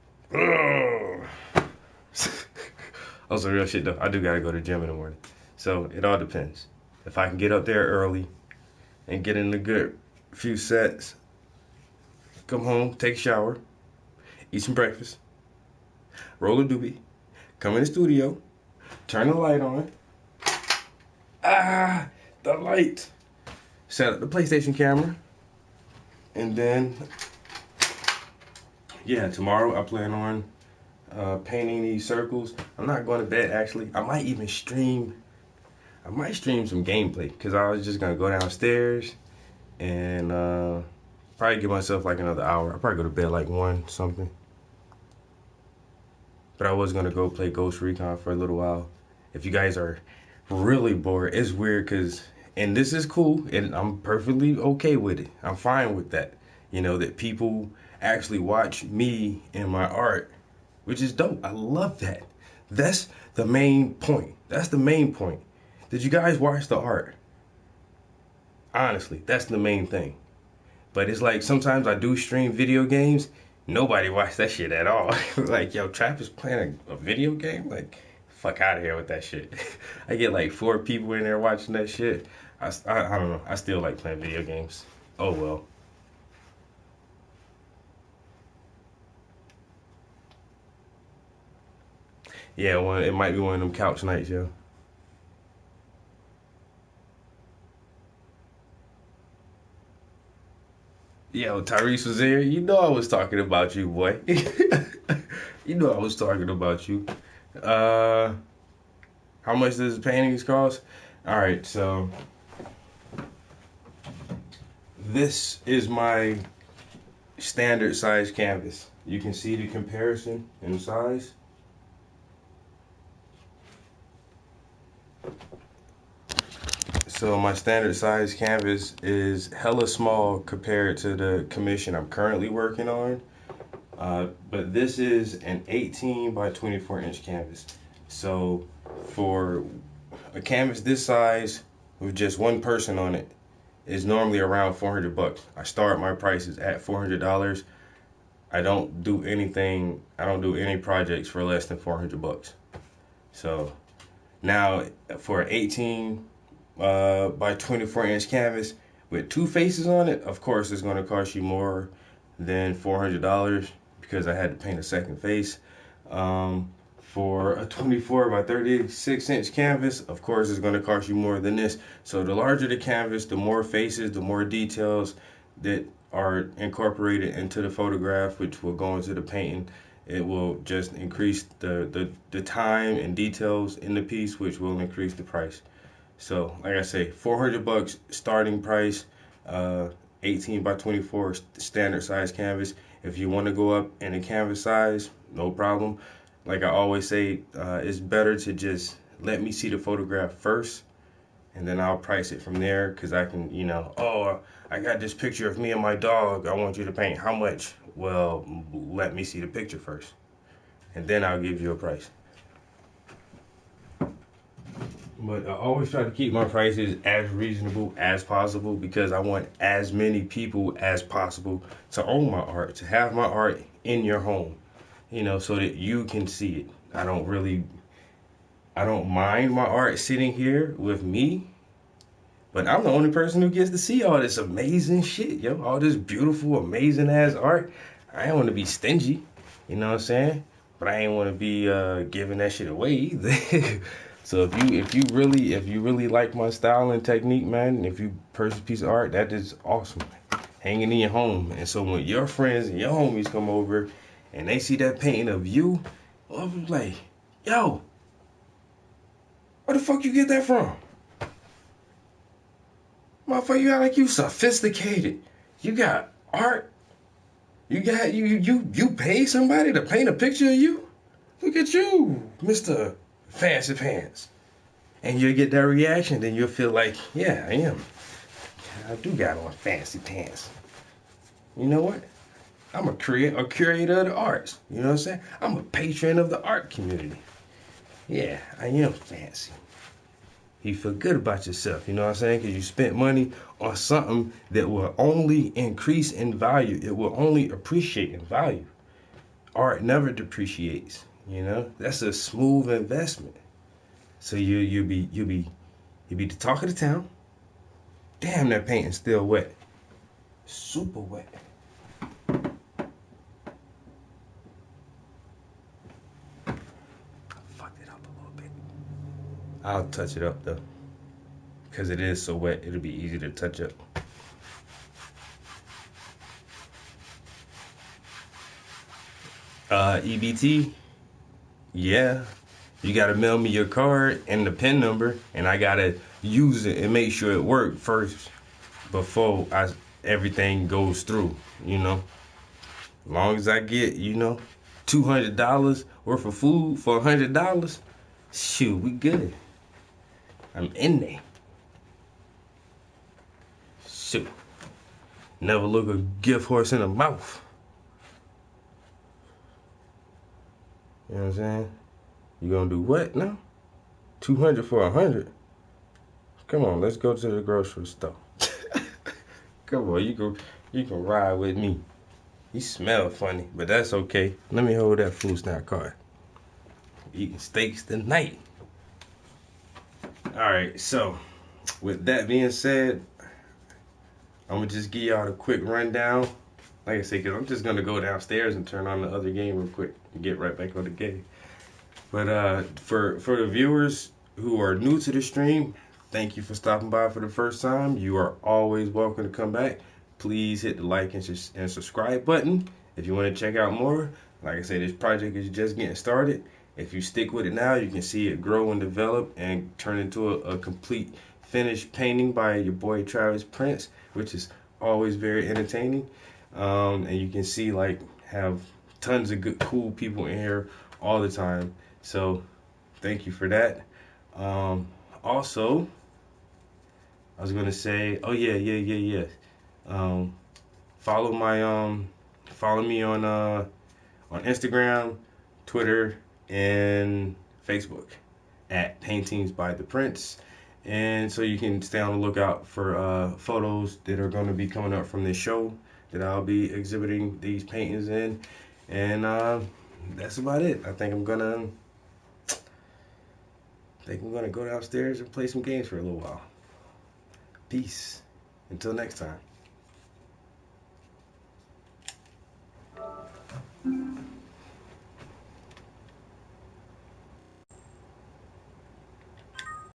Also, real shit though, I do gotta go to the gym in the morning. So it all depends. If I can get up there early and get in a good few sets, come home, take a shower, eat some breakfast, roll a doobie, come in the studio, turn the light on. The light. Set up the PlayStation camera. And then, yeah, tomorrow I plan on painting these circles. I'm not going to bed, actually. I might even stream. I might stream some gameplay, because I was just going to go downstairs and probably give myself like another hour. I'll probably go to bed like 1 something. But I was going to go play Ghost Recon for a little while. If you guys are really bored, it's weird because, and this is cool, and I'm perfectly okay with it. I'm fine with that. You know, that people actually watch me and my art, which is dope. I love that. That's the main point. That's the main point. Did you guys watch the art? Honestly, that's the main thing. But it's like sometimes I do stream video games. Nobody watch that shit at all. Like, yo, Trap is playing a video game? Like, fuck out of here with that shit. I get like 4 people in there watching that shit. I don't know. I still like playing video games. Oh well. Yeah, it might be one of them couch nights, yo. Yo, Tyrese was there. You know I was talking about you, boy. You know I was talking about you. How much does paintings cost? Alright, so this is my standard size canvas. You can see the comparison in size. So my standard size canvas is hella small compared to the commission I'm currently working on. But this is an 18 by 24 inch canvas. So for a canvas this size with just one person on it is normally around $400. I start my prices at $400. I don't do anything, I don't do any projects for less than $400. So now for an 18 by 24 inch canvas with two faces on it, of course it's going to cost you more than $400 because I had to paint a second face. For a 24 by 36 inch canvas, of course it's going to cost you more than this. So the larger the canvas, the more faces, the more details that are incorporated into the photograph, which will go into the painting. It will just increase the time and details in the piece, which will increase the price. So like I say, $400 starting price, 18 by 24 standard size canvas. If you want to go up in the canvas size, no problem. Like I always say, it's better to just let me see the photograph first, and then I'll price it from there, because I can, you know, oh, I got this picture of me and my dog, I want you to paint. How much? Well, let me see the picture first, and then I'll give you a price. But I always try to keep my prices as reasonable as possible, because I want as many people as possible to own my art, to have my art in your home, you know, so that you can see it. I don't mind my art sitting here with me, but I'm the only person who gets to see all this amazing shit, yo, all this beautiful, amazing ass art. I ain't want to be stingy, you know what I'm saying? But I ain't want to be giving that shit away either. So if you really like my style and technique, man, and if you purchase a piece of art, that is awesome, hanging in your home. And so when your friends and your homies come over and they see that painting of you, I'm like, yo, where the fuck you get that from? Motherfucker, you act like you sophisticated. You got art. You got you pay somebody to paint a picture of you? Look at you, Mr. Fancy Pants. And you'll get that reaction, then you'll feel like, yeah, I am. I do got on fancy pants. You know what? I'm a curator of the arts. You know what I'm saying? I'm a patron of the art community. Yeah, I am fancy. You feel good about yourself, you know what I'm saying? Because you spent money on something that will only increase in value. It will only appreciate in value. Art never depreciates, you know? That's a smooth investment. So you'll be the talk of the town. Damn, that painting's still wet. Super wet. I'll touch it up though, because it is so wet, it'll be easy to touch up. EBT, yeah, you gotta mail me your card and the PIN number, and I gotta use it and make sure it works first before everything goes through, you know. As long as I get, you know, $200 worth of food for $100, shoot, we good. I'm in there. Shoot. Never look a gift horse in the mouth. You know what I'm saying? You gonna do what now? 200 for 100? Come on, let's go to the grocery store. Come on, you can ride with me. You smell funny, but that's okay. Let me hold that food stamp card. Eating steaks tonight. Alright, so with that being said, I'm gonna just give y'all a quick rundown. Like I said, because I'm just gonna go downstairs and turn on the other game real quick and get right back on the game. But for the viewers who are new to the stream, thank you for stopping by for the first time. You are always welcome to come back. Please hit the like and subscribe button if you want to check out more. Like I said, this project is just getting started. If you stick with it now, you can see it grow and develop and turn into a complete finished painting by your boy Travis Prince, which is always very entertaining. And you can see, like, have tons of good, cool people in here all the time. So thank you for that. Also, I was gonna say, oh yeah. Follow me on on Instagram, Twitter, and Facebook at Paintings by the Prince. And so you can stay on the lookout for photos that are going to be coming up from this show that I'll be exhibiting these paintings in. And that's about it. I think I'm gonna go downstairs and play some games for a little while. Peace. Until next time.